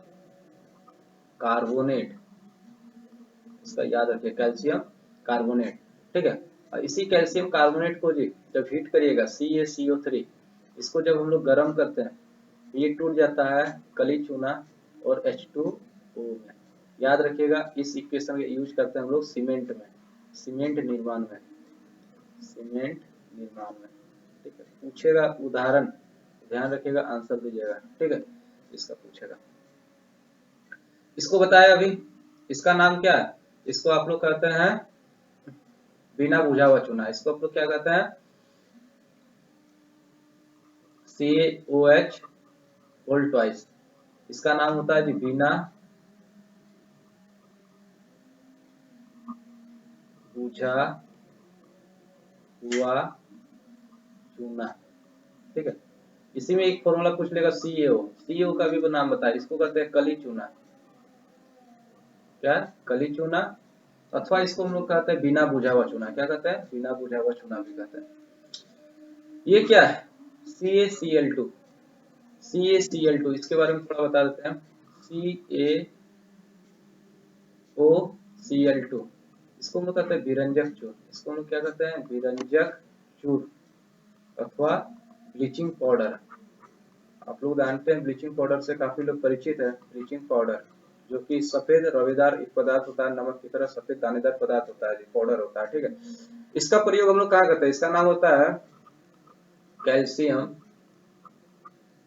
कार्बोनेट, इसका याद रखिए, कैल्शियम कार्बोनेट, ठीक है। और इसी कैल्शियम कार्बोनेट को जी जब हीट करिएगा CaCO3, इसको जब हम लोग गर्म करते हैं ये टूट जाता है कली चूना और H2O में। याद रखिएगा इस इक्वेशन का यूज करते हैं हम लोग सीमेंट में, सीमेंट निर्माण में, सीमेंट निर्माण में। ठीक है, पूछेगा उदाहरण, ध्यान रखिएगा, आंसर दीजिएगा। ठीक है, इसका पूछेगा। इसको बताया अभी, इसका नाम क्या है? इसको आप लोग कहते हैं बिना बुझा हुआ चूना। इसको आप लोग क्या कहते हैं? CaOH whole twice. इसका नाम होता है जी बिना बुझा हुआ चूना। ठीक है, इसी में एक फॉर्मूला पूछ लेगा CaO का भी नाम बताए। इसको कहते हैं कली चूना। क्या? कली चूना, अथवा इसको हम लोग कहते हैं बिना बुझा हुआ चूना। क्या कहते हैं? बिना बुझा हुआ चूना भी कहते हैं। ये क्या है? CaCl2। CaCl2 इसके बारे में थोड़ा बता देते हैं। CaOCl2 इसको हम लोग कहते हैं विरंजक चूर। इसको हम लोग क्या कहते हैं? विरंजक चूर अथवा ब्लीचिंग पाउडर। आप लोग जानते हैं ब्लीचिंग पाउडर से काफी लोग परिचित है। ब्लीचिंग पाउडर जो कि सफेद रवेदार एक पदार्थ होता है, नमक की तरह सफेद दानेदार पदार्थ होता है, पाउडर होता है। ठीक है, इसका प्रयोग हम लोग कहाँ करते हैं? इसका नाम होता है calcium,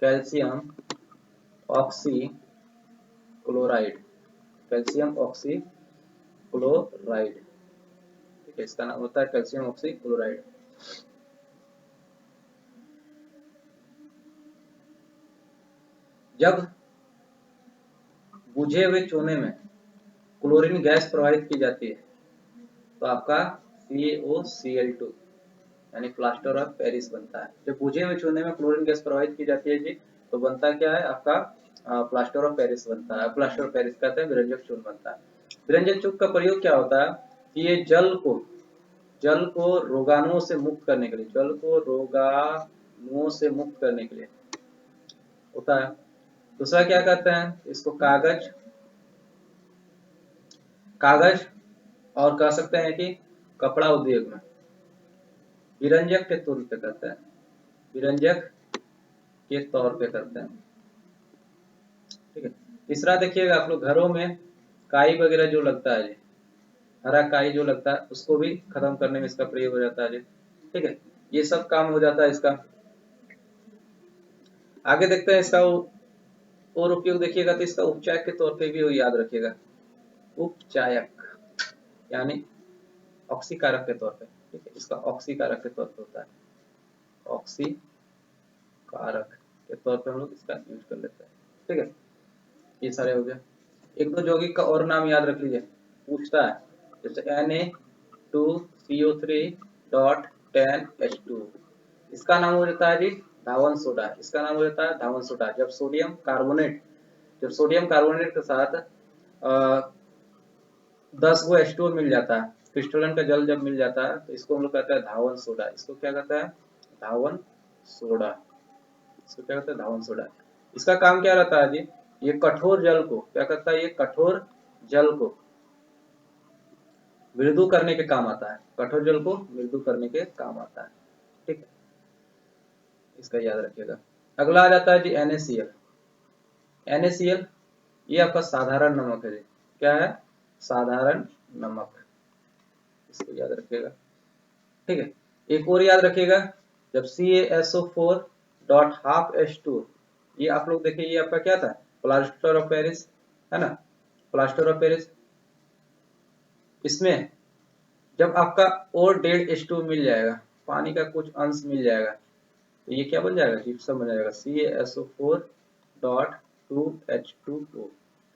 calcium oxy chloride, calcium oxy chloride. ठीक है, इसका नाम होता है कैल्शियम ऑक्सी क्लोराइड। जब बुझे हुए चूने में क्लोरीन गैस प्रवाहित की जाती है तो आपका CaOCl2 यानी प्लास्टर ऑफ पेरिस बनता है। जब बुझे हुए चूने में क्लोरीन गैस प्रवाहित की जाती है जी, तो बनता क्या है? आपका प्लास्टर ऑफ पेरिस बनता है। प्लास्टर ऑफ पेरिस कहते हैं विरंजक चूर्ण बनता है। विरंजक चूर्ण का प्रयोग क्या होता है कि ये जल को रोगाणुओं से मुक्त करने के लिए, जल को रोगाणुओं से मुक्त करने के लिए होता है। दूसरा क्या कहते हैं? इसको कागज, कागज और कह सकते हैं कि कपड़ा उद्योग में विरंजक के तौर पे करते हैं, विरंजक के तौर पे करते हैं। ठीक है, तीसरा देखिएगा आप लोग घरों में काई वगैरह जो लगता है जी, हरा काई जो लगता है उसको भी खत्म करने में इसका प्रयोग हो जाता है जी। ठीक है, ये सब काम हो जाता है इसका। आगे देखते हैं इसका और उपयोग देखिएगा तो इसका उपचायक के तौर पे भी याद रखिएगा, उपचायक यानी ऑक्सीकारक के तौर पे। ठीक है, इसका ऑक्सीकारक के तौर पे होता है, ऑक्सीकारक के तौर पे हम लोग इसका यूज कर लेते हैं। ठीक है, ये सारे हो गए। एक दो यौगिक का और नाम याद रख लीजिए, पूछता है, जैसे Na2CO3.10H2 इसका नाम हो जाता है जी धावन सोडा। इसका नाम हो जाता है धावन सोडा। जब सोडियम कार्बोनेट के साथ 10 गो H2O मिल जाता है, क्रिस्टलन का जल जब मिल जाता है तो इसको हम लोग कहते हैं धावन सोडा। इसको क्या कहता है? धावन सोडा। इसको क्या कहते हैं? धावन सोडा। इसका काम क्या रहता है जी? ये कठोर जल को क्या करता है? ये कठोर जल को मृदु करने के काम आता है, कठोर जल को मृदु करने के काम आता है। ठीक है, इसका याद रखिएगा। अगला आ जाता है जी NaCl। NaCl ये आपका साधारण नमक है जी। क्या है? साधारण नमक। इसको याद रखिएगा। ठीक है, एक और याद रखिएगा, जब CaSO4.12H2 ये आप लोग देखिए, ये आपका क्या था? प्लास्टर ऑफ पेरिस है ना, प्लास्टर ऑफ पेरिस। इसमें जब आपका और 1.5H2 मिल जाएगा, पानी का कुछ अंश मिल जाएगा, तो ये क्या बन जाएगा? जिप्सम बन जाएगा, CaSO4.2H2O।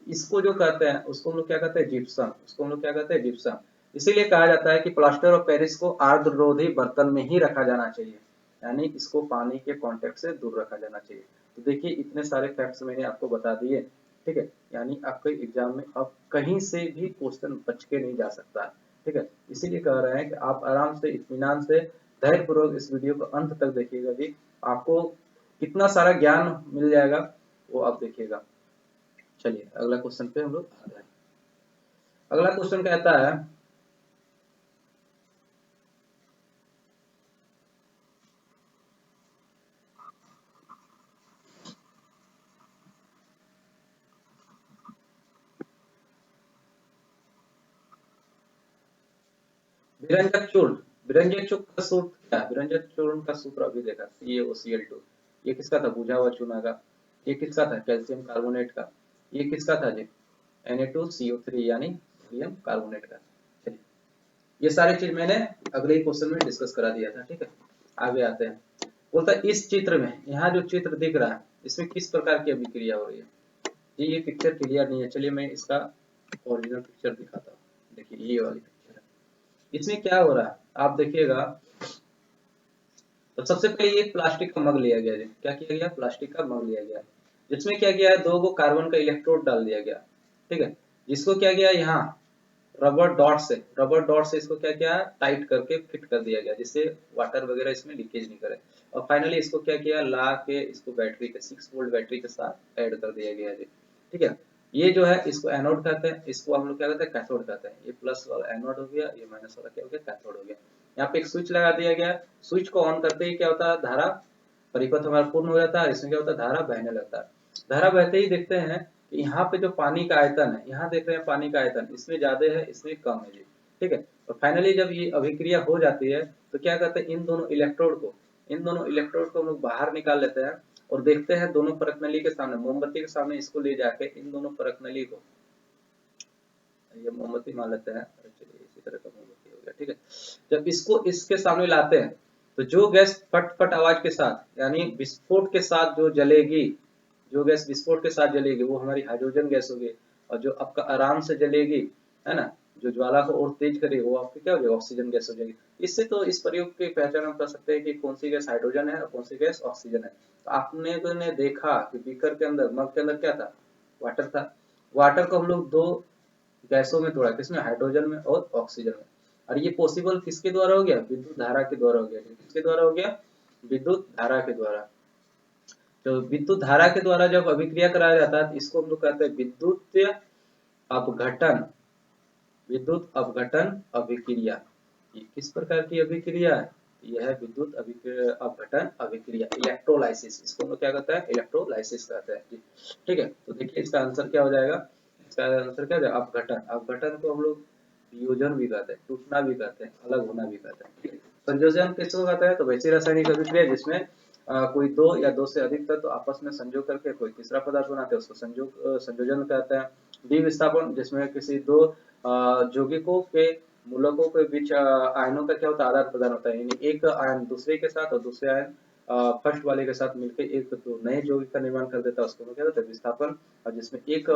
इसको जो कहते हैं उसको हम लोग क्या कहते हैं? जिप्सम। उसको हम लोग क्या कहते हैं? जिप्सम। इसीलिए कहा जाता है कि प्लास्टर ऑफ पेरिस को आर्द्ररोधी बर्तन में ही रखा जाना चाहिए, यानी इसको पानी के कांटेक्ट से दूर रखा जाना चाहिए। तो देखिए इतने सारे फैक्ट्स मैंने आपको बता दिए। ठीक है, यानी आपके एग्जाम में अब कहीं से भी क्वेश्चन बच के नहीं जा सकता। ठीक है, इसीलिए कह रहे हैं कि आप आराम से इत्मीनान से धैर्यपूर्वक इस वीडियो को अंत तक देखिएगा जी, आपको कितना सारा ज्ञान मिल जाएगा वो आप देखिएगा। चलिए अगला क्वेश्चन पे हम लोग आ जाए। अगला क्वेश्चन कहता है, विरंजक चूर्ण, विरंजक चूर्ण का सूत्र क्या है? विरंजक चूर्ण का सूत्र अभी देखा, CaOCl2। ये किसका था? बुझा हुआ चूना का। ये किसका था? कैल्शियम कार्बोनेट का। ये किसका था जी? Na2CO3 यानी सोडियम कार्बोनेट का। चलिए, ये सारी चीज मैंने अगले ही क्वेश्चन में डिस्कस करा दिया था, ठीक है। आगे आते हैं। बोलता है इस चित्र में, यहाँ जो चित्र दिख रहा है, इसमें किस प्रकार की अभिक्रिया हो रही है? ये पिक्चर क्लियर नहीं है, चलिए मैं इसका ओरिजिनल पिक्चर दिखाता हूँ। देखिए ये वाली पिक्चर है, इसमें क्या हो रहा है आप देखिएगा। तो सबसे पहले ये प्लास्टिक का मग लिया गया है। क्या किया गया? प्लास्टिक का मग लिया गया, जिसमें क्या किया है, 2 गो कार्बन का इलेक्ट्रोड डाल दिया गया, ठीक है। जिसको क्या किया यहाँ रबर डॉट से इसको क्या किया, टाइट करके फिट कर दिया गया, जिससे वाटर वगैरह इसमें लीकेज नहीं करे। और फाइनली इसको क्या किया, ला के इसको बैटरी के 6 वोल्ट बैटरी के साथ ऐड कर दिया गया है, ठीक है। ये जो है इसको एनोड कहते हैं, इसको हम लोग क्या कहते हैं, कैथोड कहते हैं। ये प्लस वाला एनोड हो गया, ये माइनस वाला क्या हो गया, कैथोड हो गया। यहाँ पे एक स्विच लगा दिया गया, स्विच को ऑन करते ही क्या होता है, धारा परिपथ हमारा पूर्ण हो जाता है। इसमें क्या होता है, धारा बहने लगता है। धारा बहते ही देखते हैं कि यहाँ पे जो पानी का आयतन है, यहाँ देख रहे हैं पानी का आयतन, इसमें ज्यादा है इसमें कम है जी, ठीक है। और फाइनली जब ये अभिक्रिया हो जाती है तो क्या करते हैं, इन दोनों इलेक्ट्रोड को हम लोग बाहर निकाल लेते हैं और देखते हैं दोनों परत नली के सामने, मोमबत्ती के सामने इसको ले जाके इन दोनों परत नली को, ये मोमबत्ती मान लेते हैं, चलिए इसी तरह का मोमबत्ती हो गया, ठीक है। जब इसको इसके सामने लाते हैं तो जो गैस फट फट आवाज के साथ यानी विस्फोट के साथ जो जलेगी, जो गैस विस्फोट के साथ जलेगी वो हमारी हाइड्रोजन गैस होगी। और जो आपका आराम से जलेगी, है ना, जो ज्वाला को और तेज करेगी वो आपकी क्या हो जाएगी, ऑक्सीजन गैस हो जाएगी। इससे तो इस प्रयोग की पहचान हम कर सकते हैं कि कौन सी गैस हाइड्रोजन है और कौन सी गैस ऑक्सीजन है। तो आपने तो ने देखा कि बीकर के अंदर, मग के अंदर क्या था, वाटर था। वाटर को हम लोग 2 गैसों में तोड़ा, किसमें, हाइड्रोजन में और ऑक्सीजन में। और ये पॉसिबल किसके द्वारा हो गया, विद्युत धारा के द्वारा हो गया। किसके द्वारा हो गया, विद्युत धारा के द्वारा। तो विद्युत धारा के द्वारा जब अभिक्रिया कराया जाता है तो इसको हम लोग कहते हैं विद्युत अपघटन, विद्युत अपघटन अभिक्रिया। ये किस प्रकार की अभिक्रिया है, यह है विद्युत अपघटन अभिक्रिया, इलेक्ट्रोलाइसिस। इसको हम लोग क्या कहते हैं, इलेक्ट्रोलाइसिस कहते हैं जी, ठीक है। तो देखिए इसका आंसर क्या हो जाएगा, इसका आंसर क्या हो जाएगा, अपघटन। अपघटन को हम लोग वियोजन भी कहते हैं, टूटना भी कहते हैं, अलग होना भी कहते हैं, ठीक है। संयोजन किसको कहते हैं, तो वैसी रासायनिक अभिक्रिया जिसमें कोई 2 या 2 से अधिक तत्व आपस में संयोग करके कोई तीसरा पदार्थ बनाते हैं, उसको संयोजन कहते हैं। द्विविस्थापन, जिसमें किसी 2 यौगिकों के मूलकों के बीच आयनों का क्या होता है, आदान प्रदान होता है। यानी एक आयन दूसरे के साथ और दूसरे आयन फर्स्ट वाले के साथ मिलकर एक तो नए यौगिक का निर्माण कर देता है, उसको क्या होता है, विस्थापन। और जिसमें एक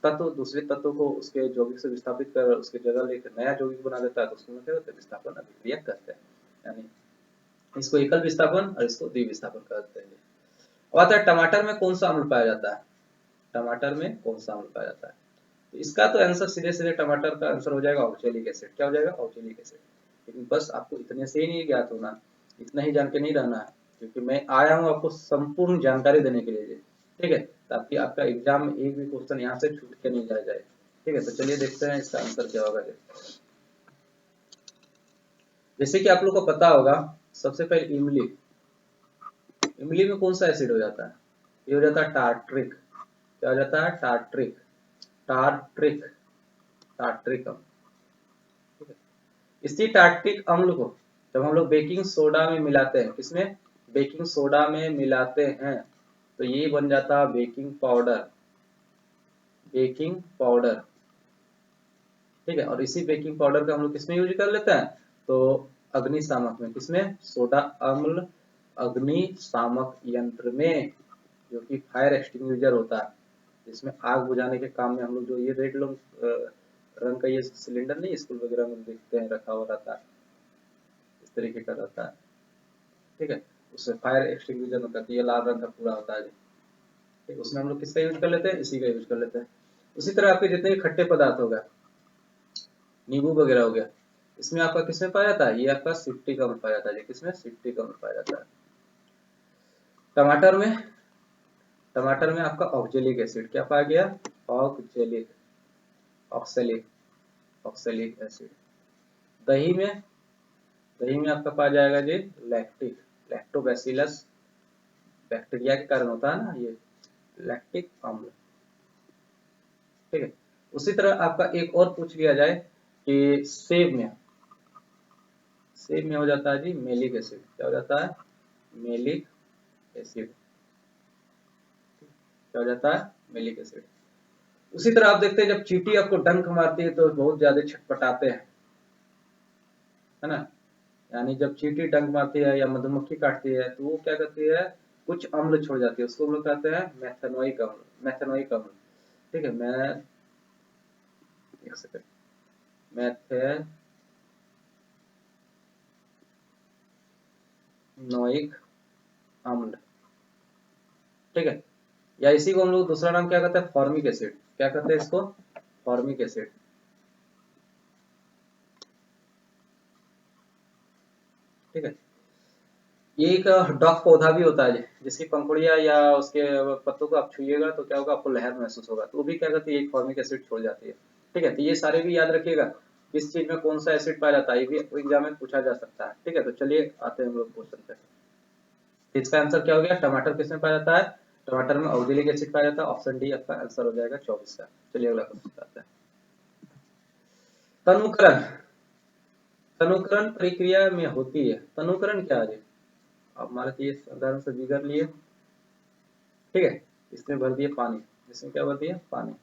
तत्व दूसरे तत्व को उसके यौगिक से विस्थापित कर उसके जगह लेकर नया यौगिक बना देता है, तो उसको क्या होता है, विस्थापन अभिक्रिया कहते हैं। यानी इसको एकल विस्थापन और इसको द्विविस्थापन कहते हैं। अब आता है टमाटर में कौन सा अम्ल पाया जाता है, टमाटर में कौन सा अम्ल पाया जाता है। तो इसका तो आंसर सीधे सीधे टमाटर का आंसर हो जाएगा ऑक्जेलिक एसिड। क्या हो जाएगा, ऑक्जेलिक एसिड। लेकिन बस आपको इतने से ही नहीं ज्ञात होना, इतना ही जान के नहीं रहना है, क्योंकि मैं आया हूँ आपको संपूर्ण जानकारी देने के लिए, ठीक है, ताकि आपका एग्जाम में एक भी क्वेश्चन यहाँ से छूट के नहीं जाए जाए, ठीक है। तो चलिए देखते हैं इसका आंसर क्या होगा। जैसे कि आप लोग को पता होगा, सबसे पहले इमली, इमली में कौन सा एसिड हो जाता है, ये हो जाता है टार्ट्रिक। क्या हो जाता है, टार्ट्रिक, टार्ट्रिक, टार्ट्रिक अम्ल, ठीक है। इसी टार्ट्रिक अम्ल को जब हम लोग बेकिंग सोडा में मिलाते हैं, किसमें, बेकिंग सोडा में मिलाते हैं, तो ये बन जाता है बेकिंग पाउडर, बेकिंग पाउडर, ठीक है। और इसी बेकिंग पाउडर का हम लोग किसमें यूज कर लेते हैं, तो अग्निशामक में, किसमें, सोडा अम्ल अग्निशामक यंत्र में, जो कि फायर एक्सटिंग्विशर होता है, जिसमें आग बुझाने के काम में हम लोग, जो ये रेड रंग का ये सिलेंडर नहीं स्कूल वगैरह में देखते हैं रखा हुआ रहता है, इस तरीके का रहता है, ठीक है। उसमें फायर एक्सटिंग्विशर होता है, ये लाल रंग का पूरा होता है, ठीक, उसमें हम लोग किसका यूज कर लेते हैं, इसी का यूज कर लेते हैं। उसी तरह आपके जितने भी खट्टे पदार्थ हो गए, नींबू वगैरह हो गया, इसमें आपका किसमें पाया जाता है, ये आपका सिट्रिक अम्ल पाया जाता है, किसमें, सिट्रिक अम्ल पाया जाता है। टमाटर में, टमाटर में आपका ऑक्जेलिक एसिड क्या पाया गया, ऑक्जेलिक, ऑक्सैलिक, ऑक्सैलिक एसिड। दही में, दही में आपका पाया जाएगा जी लैक्टिक, लैक्टोबैसिलस बैक्टीरिया के कारण होता है ना ये लैक्टिक अम्ल, ठीक है। उसी तरह आपका एक और पूछ लिया जाए कि सेब में हो जाता है जी मेलिक एसिड। क्या हो जाता है? Malic acid. क्या हो जाता है? Malic acid. उसी तरह आप देखते हैं जब चींटी आपको डंक मारती है तो बहुत ज्यादा छटपटाते हैं, है ना। यानी जब चींटी डंक मारती है या मधुमक्खी काटती है तो वो क्या करती है, कुछ अम्ल छोड़ जाती है, उसको हम लोग कहते हैं मेथनोइक अम्ल। मेथनोइक अम्ल, ठीक है। मैं एक सेकंड, मेथनोइक अम्ल, ठीक है। या इसी को हम लोग दूसरा नाम क्या कहते हैं, फॉर्मिक एसिड। क्या कहते हैं इसको? फॉर्मिक एसिड, ठीक है। ये एक डॉग पौधा भी होता है जिसकी पंखुड़ियां या उसके पत्तों को आप छुइएगा तो क्या होगा, आपको लहर महसूस होगा, तो वो भी क्या करती है, एक फॉर्मिक एसिड छोड़ जाती है, ठीक है। तो ये सारे भी याद रखिएगा, किस चीज में कौन सा एसिड पाया जाता है, ये भी एग्जाम में पूछा जा सकता है, ठीक है। तो चलिए आते हैं हम लोग क्वेश्चन पे। इसका आंसर क्या हो गया, टमाटर किसमें पाया जाता है? टमाटर में ऑक्जेलिक एसिड पाया जाता है। ऑप्शन डी आपका आंसर हो जाएगा 24 का। चलिए अगला क्वेश्चन आते हैं। तनुकरण, तनुकरण प्रक्रिया में होती है, तनुकरण क्या है? आप मान लीजिए साधारण से बिगर लिए, ठीक है, इसमें भर दिए पानी, इसमें क्या भर दिया, पानी।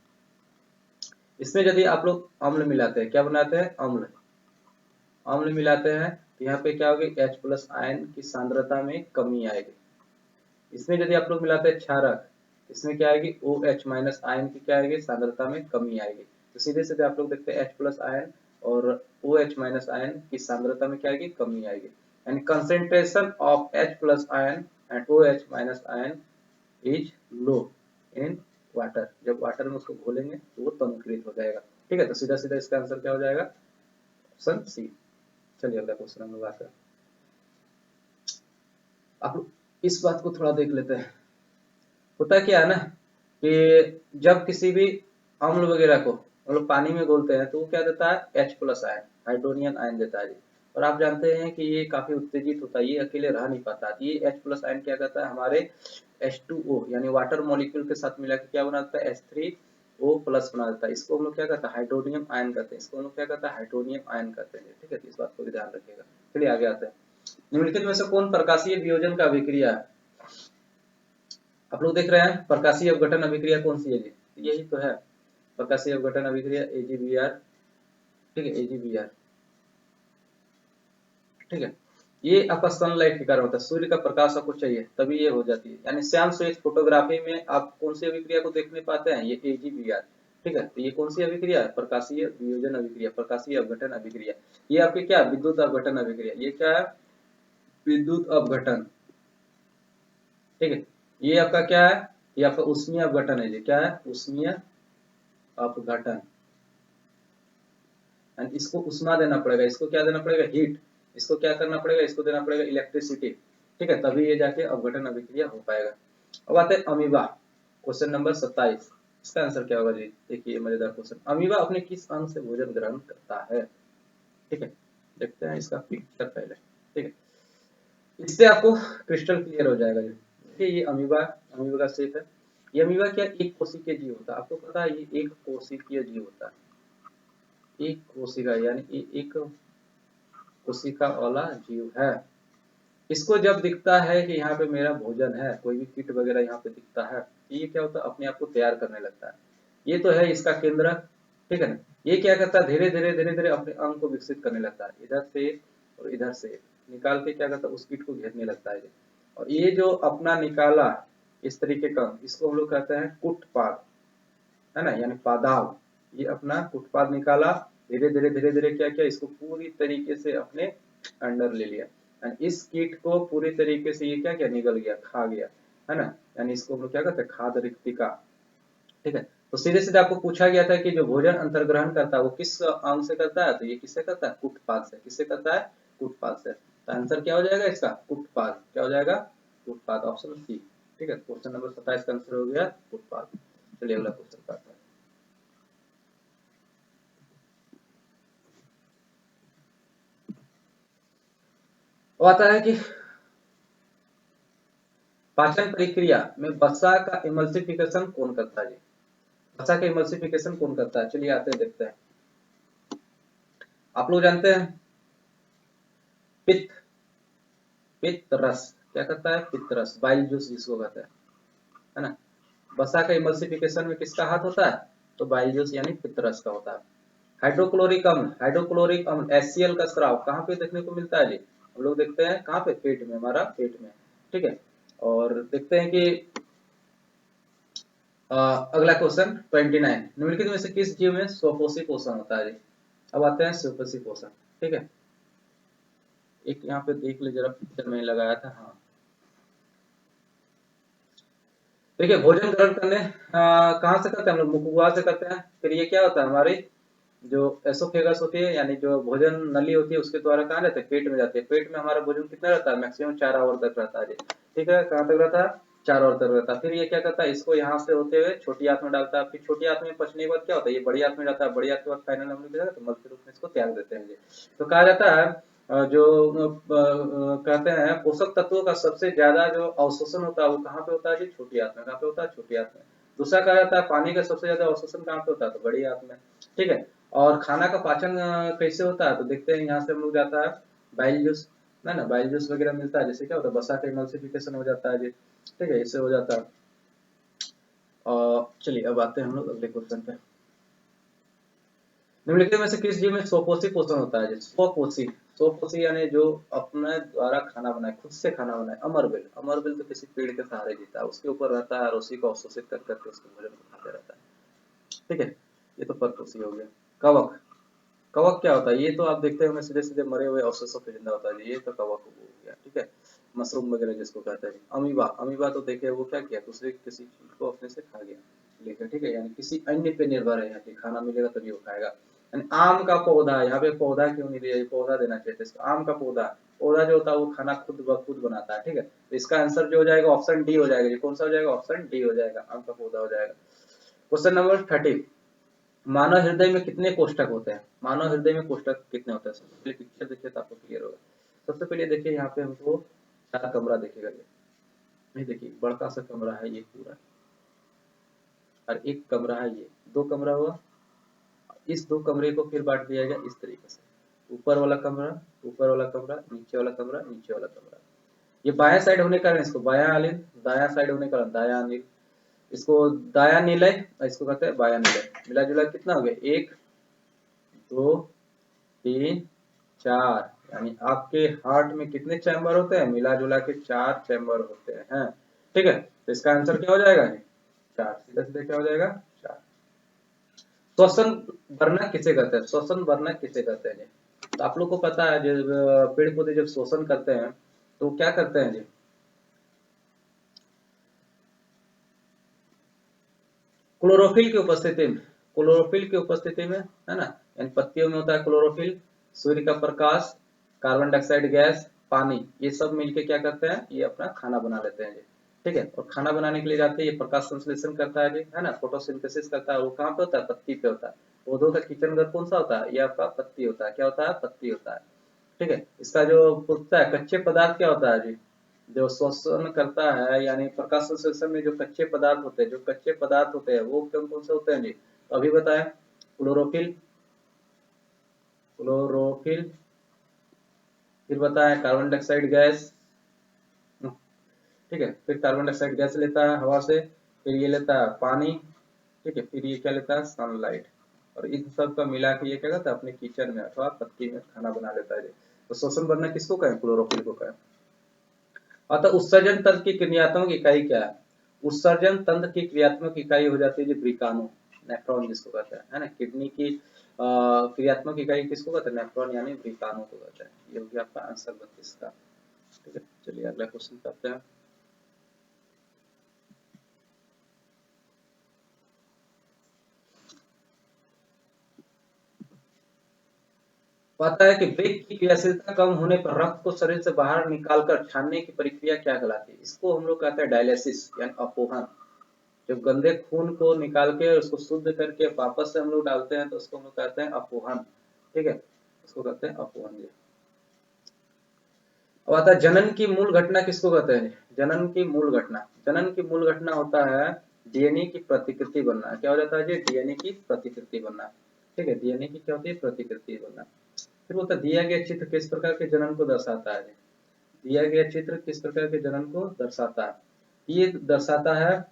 इसमें यदि आप लोग अम्ल मिलाते हैं, क्या बनाते हैं, अम्ल, अम्ल मिलाते हैं तो यहाँ पे क्या होगी, H प्लस आयन की सांद्रता में कमी आएगी। इसमें यदि आप लोग मिलाते हैं क्षारक, इसमें क्या आएगी, OH माइनस आयन की क्या आएगी, सांद्रता में कमी आएगी। तो सीधे सीधे आप लोग देखते हैं H प्लस आयन और OH माइनस आयन की सांद्रता में क्या आएगी, कमी आएगी। And concentration of H plus ion and OH minus ion is low in water. जब वाटर में उसको घोलेंगे तो वो तनुकृत हो जाएगा, ठीक है। तो सीधा सीधा इसका आंसर क्या हो जाएगा, ऑप्शन सी। चलिए अगला क्वेश्चन हम लोग आते हैं। आप इस बात को थोड़ा देख लेते हैं। होता क्या है ना कि जब किसी भी अम्ल वगैरह को हम लोग पानी में घोलते हैं तो वो क्या देता है, H प्लस आयन, हाइड्रोनियन आयन देता है जी। और आप जानते हैं कि ये काफी उत्तेजित होता है, ये अकेले रह नहीं पाता। ये H प्लस आयन क्या करता है, हमारे H2O यानी वाटर मॉलिक्यूल के साथ मिला के क्या बनाता है, H3O प्लस बना देता है। इसको हम लोग क्या कहते हैं, हाइड्रोनियम आयन कहते हैं। इसको हम लोग क्या कहते हैं, हाइड्रोनियम आयन कहते हैं, ठीक है। तो इस बात को भी ध्यान रखिएगा। चलिए आगे आते हैं। निम्नलिखित में से कौन प्रकाशीय वियोजन का अभिक्रिया है? आप लोग देख रहे हैं प्रकाशीय अपघटन अभिक्रिया कौन सी है जी, यही तो है प्रकाशीय अपघटन अभिक्रिया, AgBr, ठीक है, AgBr, ठीक है। ये आपका सनलाइट के कारण होता है, सूर्य का प्रकाश आपको चाहिए तभी ये हो जाती है। यानी श्याम स्वेत फोटोग्राफी में आप कौन सी अभिक्रिया को देखने पाते हैं, ये AgBr, ठीक है। तो ये कौन सी अभिक्रिया है, प्रकाशीय वियोजन अभिक्रिया, प्रकाशीय अपघटन अभिक्रिया। ये आपकी क्या, विद्युत अपघटन अभिक्रिया। ये क्या है, विद्युत अपघटन, ठीक है। ये आपका क्या है, ये आपका उष्मीय अपघटन है। ये क्या है, उष्मीय अपघटन। एंड इसको उष्मा देना पड़ेगा, इसको क्या देना पड़ेगा, हीट। इसको क्या करना पड़ेगा, इसको देना पड़ेगा इलेक्ट्रिसिटी, ठीक है। तभी ये जाके अपघटन अभिक्रिया हो पाएगा। अब आते हैं अमीबा, क्वेश्चन नंबर 27। इसका आंसर क्या होगा जी, देखिए मजेदार क्वेश्चन। अमीबा अपने किस अंग से भोजन ग्रहण करता है, ठीक है। देखते हैं इसका पिक्चर पहले, ठीक है। इससे आपको क्रिस्टल क्लियर हो जाएगा जी। देखिए ये अमीबा, अमीबा का शेप है। ये अमीबा क्या, एक कोशिकीय जीव होता है। आपको पता है ये एक कोशिकीय जीव होता है। एक कोशिका यानी ये एक कोशिका वाला जीव है। इसको जब दिखता है कि यहाँ पे मेरा भोजन है, कोई भी कीट वगैरह यहाँ पे दिखता है, ये क्या होता है, अपने आप को तैयार करने लगता है। ये तो है इसका केंद्र, ठीक है ना। ये क्या करता है, धीरे धीरे धीरे धीरे अपने अंग को विकसित करने लगता है, इधर से और इधर से निकाल के क्या करता है, उस कीट को घेरने लगता है। और ये जो अपना निकाला इस तरीके का, इसको हम लोग कहते हैं कुटपाद, है ना, यानी पादाव। ये अपना कुटपाद निकाला, धीरे धीरे धीरे धीरे क्या किया, इसको पूरी तरीके से अपने अंडर ले लिया। इस कीट को पूरी तरीके से ये क्या किया, निगल गया, खा गया, है ना। यानी इसको हम लोग क्या कहते हैं, खाद रिक्तिका, ठीक है। तो सीधे सीधे आपको पूछा गया था कि जो भोजन अंतर्ग्रहण करता है वो किस अंग से करता है, तो ये किससे करता है, कुटपाद से। किससे करता है, कुटपाद से। तो आंसर क्या हो जाएगा इसका, कुटपाद। क्या हो जाएगा, कुटपाद, ऑप्शन सी, ठीक है। क्वेश्चन नंबर 27 का आंसर हो गया कुटपाद। चलिए अगला क्वेश्चन करते हैं। वो आता है कि पाचन प्रक्रिया में वसा का इमल्सिफिकेशन कौन करता है जी, वसा का इमल्सिफिकेशन कौन करता है। चलिए आते हैं देखते हैं। आप लोग जानते हैं पित्त, पित्त रस क्या करता है, पित्त रस, बाइल जूस जिसको कहते हैं, है ना। वसा का इमल्सिफिकेशन में किसका हाथ होता है, तो बाइल जूस यानी पित्त रस का होता है। हाइड्रोक्लोरिक अम्ल, हाइड्रोक्लोरिक अम्ल HCl का स्राव कहाँ पे देखने को मिलता है जी, हम लोग देखते हैं कहाँ पे, पेट में, हमारा पेट में, ठीक है। और देखते हैं कि अगला क्वेश्चन 29, निम्नलिखित में से किस जीव में स्वपोषी पोषण होता है जी। अब आते हैं स्वपोषी पोषण, ठीक है। एक यहाँ पे देख लीजिए जरा, पिक्चर में लगाया था, हाँ। देखिए भोजन ग्रहण करने कहाँ से करते हैं हम लोग, मुखगुहा से करते हैं। फिर ये क्या होता है, हमारी जो एसोफेगस होती है, यानी जो भोजन नली होती है, उसके द्वारा कहाँ रहते हैं, पेट में जाते हैं। पेट में हमारा भोजन कितना रहता है, मैक्सिमम 4 आवर तक रहता है जी, ठीक है। कहाँ तक रहता है, 4 आवर तक रहता है। फिर ये क्या करता है, इसको यहाँ से होते हुए छोटी आंत में डालता है। फिर छोटी आंत में पचने के बाद क्या होता है, ये बड़ी आंत में जाता है। बड़ी आंत के बाद फाइनल हम लोग क्या करते हैं, मल के रूप में इसको त्याग देते हैं जी। तो कहा जाता है जो कहते हैं पोषक तत्वों का सबसे ज्यादा जो अवशोषण होता है वो कहाँ पे होता है जी, छोटी आंत में। कहाँ पे होता है, छोटी आंत में। दूसरा कहा जाता है पानी का सबसे ज्यादा अवशोषण कहाँ पे होता है, तो बड़ी आंत में, ठीक है। और खाना का पाचन कैसे होता है, तो देखते हैं यहाँ से हम लोग जाता है बाइल जूस, ना बाइल जूस वगैरह मिलता है, जैसे क्या होता है, वसा का इमल्सिफिकेशन हो जाता है जी, ठीक है, इससे हो जाता है। और चलिए अब आते हैं हम लोग अगले क्वेश्चन पे। निम्नलिखित में से किस जीव में स्वपोषी पोषण होता है जी, स्वपोषी, स्वपोषी यानी जो अपने द्वारा खाना बनाए, खुद से खाना बनाए। अमरबिल, अमरबिल तो किसी पेड़ के सहारे जीता है, उसके ऊपर रहता है और उसी को अवशोषित कर करके उसके भोजन को खाते रहता है, ठीक है। ये तो परपोषी हो गया। कवक, कवक क्या होता है, ये तो आप देखते होंगे सीधे सीधे मरे हुए अवशेषों पे जिंदा होता है, ये तो कवक हो गया, ठीक है। मशरूम वगैरह जिसको कहते हैं। अमीबा, अमीबा तो देखिए वो क्या किया, दूसरे किसी चीज को अपने से खा गया लेकर, ठीक है, यानी किसी अन्य पे निर्भर है, कि खाना मिलेगा तभी वो खाएगा। यानी आम का पौधा, यहाँ पे पौधा क्यों नहीं दिया, पौधा देना चाहिए था, आम का पौधा, पौधा जो होता है वो खाना खुद ब खुद बनाता है, ठीक है। तो इसका आंसर जो हो जाएगा ऑप्शन डी हो जाएगा। ये कौन सा हो जाएगा, ऑप्शन डी हो जाएगा, आम का पौधा हो जाएगा। क्वेश्चन नंबर 30, मानव हृदय में कितने कोष्ठक होते हैं, मानव हृदय में कोष्ठक कितने होते हैं। सबसे पहले पिक्चर देखिए तो आपको क्लियर होगा। सबसे पहले देखिए यहाँ पे हमको 4 कमरा दिखेगा, ये देखिए बड़का सा कमरा है ये पूरा, और एक कमरा है ये, 2 कमरा हुआ। इस 2 कमरे को फिर बांट दिया गया इस तरीके से, ऊपर वाला कमरा, ऊपर वाला कमरा, नीचे वाला कमरा, नीचे वाला कमरा। ये बायां साइड होने का कारण इसको बायां अनिल, दायां साइड होने का कारण दायां अनिल, इसको दायां निलय और इसको कहते हैं बायां निलय। मिला जुला कितना हो गया, 1 2 3 4, यानी आपके हार्ट में कितने चैम्बर होते हैं, मिला जुला के 4 चैम्बर होते हैं, ठीक है। तो इसका आंसर क्या हो जाएगा, 4, सीधा सीधा क्या हो जाएगा, 4। श्वसन भरना किसे कहते हैं, श्वसन भरना किसे कहते हैं जी। तो आप लोग को पता है जब पेड़ पौधे जब श्वसन करते हैं तो क्या करते हैं जी, क्लोरोफिल की उपस्थिति में, क्लोरोफिल की उपस्थिति में, है ना। यानी पत्तियों में होता है क्लोरोफिल, सूर्य का प्रकाश, कार्बन डाइऑक्साइड गैस, पानी, ये सब मिलके क्या करते हैं, ये अपना खाना बना लेते हैं जी, ठीक है। और खाना बनाने के लिए जाते हैं, ये प्रकाश संश्लेषण करता है जी, है ना, फोटोसिंथेसिस करता है। वो कहाँ पे होता है, पत्ती पे होता है। पौधों का किचन घर कौन सा होता है, ये आपका पत्ती होता है। क्या होता है, पत्ती होता है, ठीक है। इसका जो होता है कच्चे पदार्थ क्या होता है जी, जो श्वसन करता है, यानी प्रकाश संश्लेषण में जो कच्चे पदार्थ होते हैं, जो कच्चे पदार्थ होते हैं वो कौन कौन से होते हैं जी, तो अभी बताएं, क्लोरोफिल, क्लोरोफिल, फिर बताएं कार्बन डाइऑक्साइड गैस, ठीक है, फिर कार्बन डाइऑक्साइड गैस लेता है हवा से, फिर ये लेता है पानी, ठीक है, फिर ये क्या लेता है, सनलाइट। और इन सब का मिला के ये क्या करता है, अपने किचन में अथवा पत्ती में खाना बना लेता है जी। तो श्वसन बनना किसको कहें, क्लोरोफिल को कहें। अतः उत्सर्जन तंत्र की क्रियात्मक इकाई क्या है, उत्सर्जन तंत्र की क्रियात्मक इकाई हो जाती है ब्रिकानो, नेफ्रॉन जिसको कहते हैं, है ना। किडनी की क्रियात्मक इकाई किसको कहते हैं, नेफ्रॉन यानी ब्रिकानो को कहते हैं। ये हो गया आपका आंसर 32 का, ठीक है। चलिए अगला क्वेश्चन करते हैं। पता है कि वेग की क्रियाशीलता कम होने पर रक्त को शरीर से बाहर निकालकर छानने की प्रक्रिया क्या कहलाती है, इसको हम लोग कहते हैं डायलिसिस यानी अपोहन। जब गंदे खून को निकाल के उसको शुद्ध करके वापस से हम लोग डालते हैं तो उसको हम लोग कहते हैं अपोहन, ठीक है, उसको कहते हैं अपोहन जी। अब आता है जनन की मूल घटना किसको कहते हैं, जनन की मूल घटना, जनन की मूल घटना होता है डीएनए की प्रतिकृति बनना। क्या हो जाता है जी, डीएनए की प्रतिकृति बनना, ठीक है, डीएनए की क्या होती है, प्रतिकृति बनना। फिर बोलता है दिया गया चित्र किस प्रकार के जनन को दर्शाता है। दिया गया चित्र किस प्रकार के जनन को दर्शाता है। ये दर्शाता है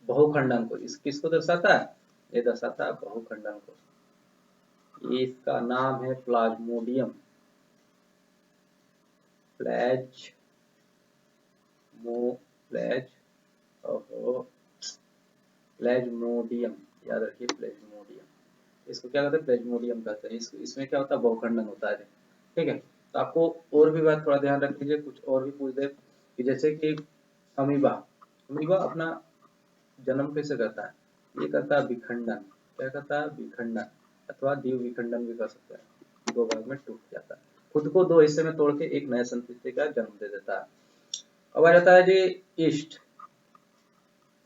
बहुखंडन को। इस किसको दर्शाता है, ये दर्शाता है बहुखंडन को। ये इसका नाम है प्लाज्मोडियम। प्लेज प्लेज प्लेज्मोडियम, याद रखिए प्लेज्मोडियम। इसको क्या कहते हैं, प्लेज्मोडियम कहते हैं। इसमें क्या होता है, बहुखंडन होता है। ठीक है, तो आपको और भी बात थोड़ा ध्यान रख लीजिए, कुछ और भी पूछ दे कि जैसे कि अमीबा, अमीबा अपना जन्म कैसे करता है, ये करता है विखंडन। क्या करता है, विखंडन, अथवा द्विव विखंडन भी कर सकते हैं। दो भाग में टूट जाता है, खुद को दो हिस्से में तोड़ के एक नए संतति का जन्म दे देता है। अब आ जाता है जी ईस्ट,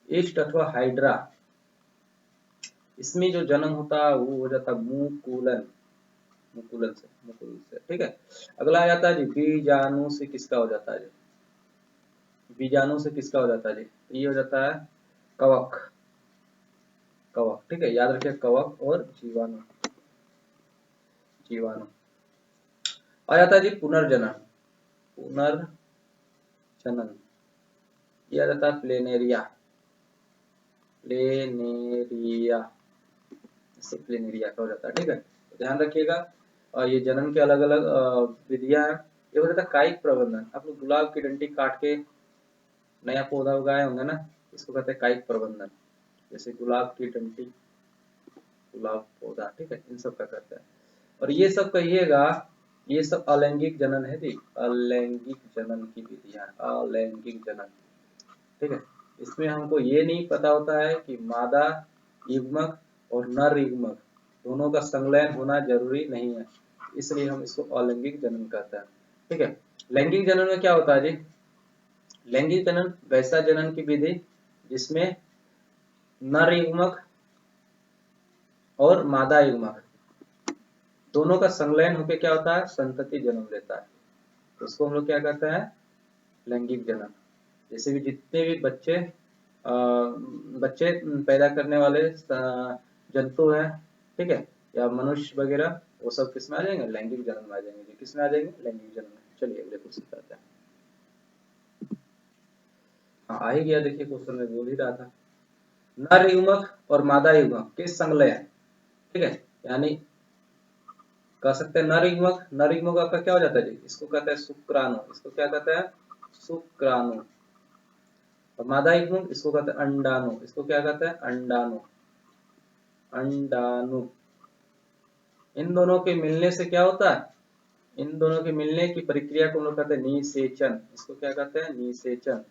ईस्ट अथवा हाइड्रा। इसमें जो जन्म होता है वो हो जाता है मुकुलन, मुकुलन से। ठीक है, अगला आ जाता है जी बीजाणु से किसका हो जाता है जी, बीजाणु से किसका हो जाता है जी, ये हो जाता है कवक, कवक। ठीक है, याद रखिए कवक और जीवाणु, जीवाणु। आ जाता है जी पुनर्जनन, पुनर्जनन, ये आ जाता है प्लेनेरिया, प्लेनेरिया, इससे प्लेनेरिया का हो जाता है। ठीक है, तो ध्यान रखिएगा। और ये जनन के अलग अलग विधियां हैं। ये हो जाता है कायिक प्रबंधन। आप लोग गुलाब की डंडी काट के नया पौधा उगाए होंगे ना, इसको कहते हैं कायिक प्रबंधन। जैसे गुलाब की डंडी, गुलाब पौधा, ठीक है, इन सब का करते हैं। और ये सब कहिएगा, ये सब अलैंगिक जनन है जी, अलैंगिक जनन की विधियां, अलैंगिक जनन। ठीक है, इसमें हमको ये नहीं पता होता है कि मादा युग्मक और नर युग्मक दोनों का संलयन होना जरूरी नहीं है, इसलिए हम इसको अलैंगिक जनन कहते हैं। ठीक है, लैंगिक जनन में क्या होता है जी, लैंगिक जनन वैसा जनन की विधि जिसमें नर युग्मक और मादा युग्मक दोनों का संलयन होकर क्या होता है, संतति जन्म लेता है। तो उसको हम लोग क्या कहते हैं, लैंगिक जनन। जैसे भी जितने भी बच्चे पैदा करने वाले जंतु हैं, ठीक है, या मनुष्य वगैरह, वो सब किस में आ जाएंगे, लैंगिक जनन में आ जाएंगे। किस में आ जाएंगे, लैंगिक जनन में। चलिए अगले क्वेश्चन पे आते हैं। हाँ, आ ही गया, देखिए क्वेश्चन में बोल ही रहा था, नर युग्मक और मादा युग्मक के संलयन। ठीक है, यानी कह सकते हैं नर युग्मक, नर युग्मक आपका क्या हो जाता है जी, इसको कहते हैं शुक्राणु, इसको क्या कहते हैं, शुक्राणु। और मादा युग्मक इसको कहते हैं अंडाणु, इसको क्या कहते हैं, अंडाणु, अंडाणु। इन दोनों के मिलने से क्या होता है, इन दोनों के मिलने की प्रक्रिया को हम लोग कहते हैं निषेचन, इसको क्या कहते हैं, निषेचन।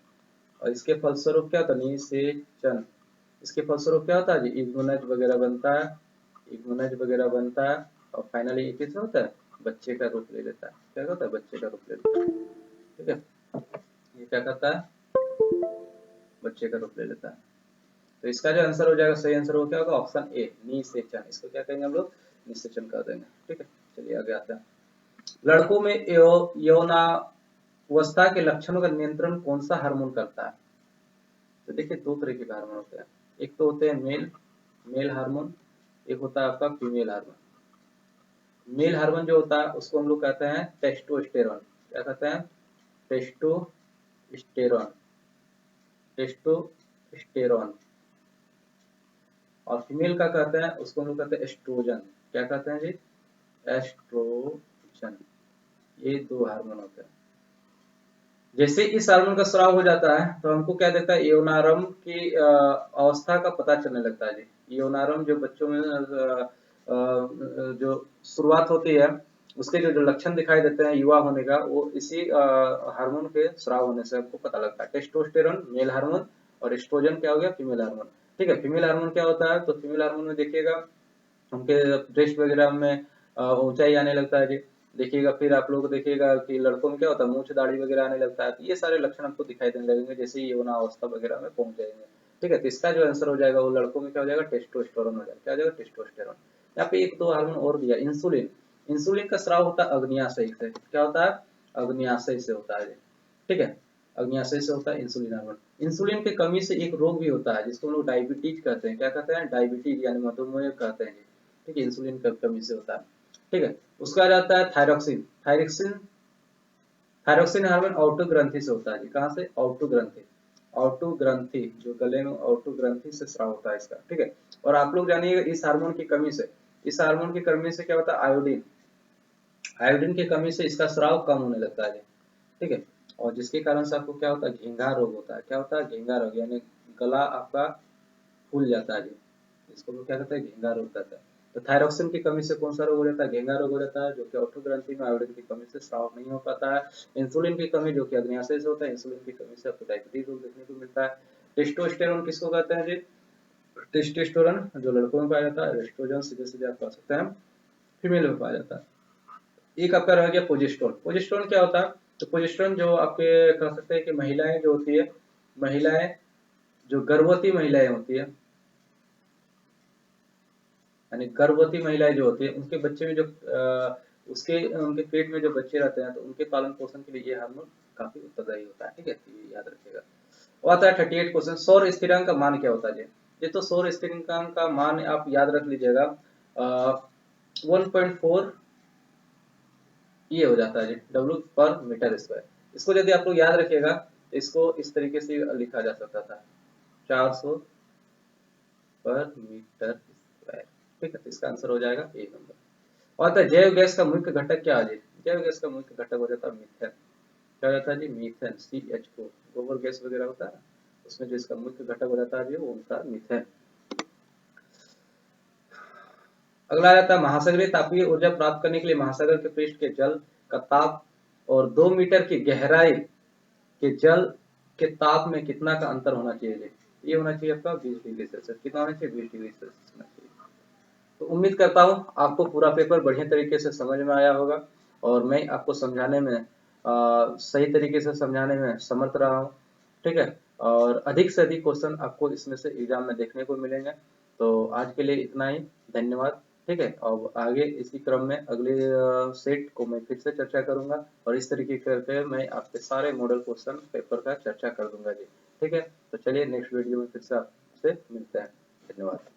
और इसके फलस्वरूप क्या होता है, निषेचन। इसके फलस्वरूप क्या होता है जी, इग्मोनज वगैरह बनता है, इग्मोनज वगैरह बनता है। और फाइनली ये किस होता है, बच्चे का रूप ले लेता है। क्या होता है, बच्चे का रूप ले लेता है। ठीक है, ये क्या करता है, बच्चे का रूप ले लेता है। तो इसका जो आंसर हो जाएगा, सही आंसर वो क्या होगा, ऑप्शन ए, निषेचन। इसको क्या कहेंगे हम लोग, निषेचन कर देंगे। ठीक है, चलिए आगे आते हैं। लड़कों में यौनावस्था के लक्षणों का नियंत्रण कौन सा हार्मोन करता है। तो देखिए दो तरह के हार्मोन होते हैं, एक तो होते हैं मेल हार्मोन, एक होता है आपका फीमेल हार्मोन। मेल हार्मोन जो होता है उसको हम लोग कहते हैं टेस्टोस्टेरोन। क्या कहते हैं, टेस्टोस्टेरोन, टेस्टोस्टेरोन। और फीमेल का कहते हैं, उसको हम लोग कहते हैं एस्ट्रोजन। क्या कहते हैं जी, एस्ट्रोजन। ये दो हार्मोन होते हैं। जैसे इस हार्मोन का स्राव हो जाता है तो हमको क्या देता है, यौनारंभ की अवस्था का पता चलने लगता है जी। यौनारंभ जो बच्चों में जो शुरुआत होती है, उसके जो लक्षण दिखाई देते हैं युवा होने का, वो इसी हार्मोन के स्राव होने से हमको पता लगता है। टेस्टोस्टेरोन मेल हार्मोन और एस्ट्रोजन क्या हो गया, फीमेल हार्मोन। ठीक है, फीमेल हार्मोन क्या होता है, तो फीमेल हार्मोन में देखिएगा उनके ब्रेस्ट वगैरह में ऊंचाई आने लगता है जी। देखिएगा फिर आप लोग देखिएगा कि लड़कों में क्या होता है, मूछ दाढ़ी वगैरह आने लगता है। तो ये सारे लक्षण आपको दिखाई देने लगेंगे जैसे ही यौना अवस्था वगैरह में पहुंच जाएंगे। ठीक है, तो इसका जो आंसर हो जाएगा वो लड़कों में क्या हो जाएगा, टेस्टोस्टेरोन हो जाएगा। क्या हो जाएगा, टेस्टोस्टेरोन। यहाँ पे एक दो हार्मोन और दिया, इंसुलिन। इंसुलिन का स्राव होता है अग्न्याशय से। क्या होता है, अग्न्याशय से होता है। ठीक है, अग्न्याशय से होता है इंसुलिन हार्मोन। इंसुलिन की कमी से एक रोग भी होता है जिसको हम लोग डायबिटीज कहते हैं। क्या कहते हैं, डायबिटीज यानी मधुमेह कहते हैं। ठीक है, इंसुलिन की कमी से होता है। ठीक है। उसका आ जाता है थायरोक्सिन। थायरोक्सिन हार्मोन ऑटो ग्रंथि से होता है जी। कहाँ से? ऑटो ग्रंथि। ऑटो ग्रंथि, जो गले में ऑटो ग्रंथि से स्राव होता है इसका, ठीक है। और आप लोग जानिएगा इस हार्मोन की कमी से, इस हार्मोन की कमी से क्या होता है? आयोडीन, आयोडीन की कमी से इसका स्राव कम होने लगता है, ठीक है। और जिसके कारण से आपको क्या होता है? घेंघा रोग होता है। क्या होता है? घेंघा रोग, यानी गला आपका फूल जाता है जी। इसको लोग क्या कहते हैं? घेंघा रोग कहते हैं। तो थायरॉक्सिन की कमी से कौन सा रोग हो जाता है? घेंघा रोग हो जाता है, जो कि ऑटो ग्रंथि में आयोडीन की कमी से स्राव नहीं हो पाता है। इंसुलिन की कमी, जो कि अग्न्याशय से होता है, इंसुलिन की कमी से आपको डायबिटीज रोग देखने को मिलता है। टेस्टोस्टेरोन किसको कहते हैं जी? टेस्टोस्टेरोन जो लड़कों में पाया जाता है, एस्ट्रोजन सीधे सीधे आप कह सकते हैं फीमेल में पाया जाता है। एक आपका रह गया प्रोजेस्टेरोन। प्रोजेस्टेरोन क्या होता है? तो प्रोजेस्टेरोन जो आपके कह सकते हैं कि महिलाएं जो होती है, महिलाएं जो गर्भवती महिलाएं होती है, यानी गर्भवती महिलाएं जो होती है, उनके बच्चे में जो उसके उनके पेट में जो बच्चे रहते हैं, तो उनके पालन पोषण के लिए ये हार्मोन काफी उत्तरदायी होता है, ठीक है। तो ये याद रखिएगा। वो आता है 38 क्वेश्चन, सौर स्थिरांक का मान क्या होता है जी? ये तो सौर स्थिरांक का मान आप याद रख लीजिएगा, 1.4 ये हो जाता है जी, डब्ल्यू पर मीटर स्क्वायर। इसको यदि आप लोग याद रखिएगा, इसको इस तरीके से लिखा जा सकता था, 400 पर मीटर स्क्वायर, ठीक है। तो इसका आंसर हो जाएगा ए नंबर। और तो जैव गैस का मुख्य घटक क्या है? जैव गैस का मुख्य घटक हो जाता है मीथेन। क्या हो जाता है जी? Methane, CH4। गोबर गैस वगैरह होता है, उसमें जो इसका मुख्य घटक हो जाता है जी, वो होता है मीथेन। अगला आ जाता है महासागरीय तापीय ऊर्जा प्राप्त करने के लिए महासागर के पृष्ठ के जल का ताप और 2 मीटर की गहराई के जल के ताप में कितना का अंतर होना चाहिए जी? ये होना चाहिए आपका 20 डिग्री सेल्सियस। कितना होना चाहिए? 20 डिग्री सेल्सियस होना चाहिए। तो उम्मीद करता हूँ आपको पूरा पेपर बढ़िया तरीके से समझ में आया होगा, और मैं आपको समझाने में सही तरीके से समझाने में समर्थ रहा हूँ, ठीक है। और अधिक से अधिक क्वेश्चन आपको इसमें से एग्जाम में देखने को मिलेंगे। तो आज के लिए इतना ही, धन्यवाद, ठीक है। और आगे इसी क्रम में अगले सेट को मैं फिर से चर्चा करूंगा, और इस तरीके करके मैं आपके सारे मॉडल क्वेश्चन पेपर का चर्चा कर दूंगा जी, ठीक है। तो चलिए नेक्स्ट वीडियो में फिर से आपसे मिलते हैं। धन्यवाद।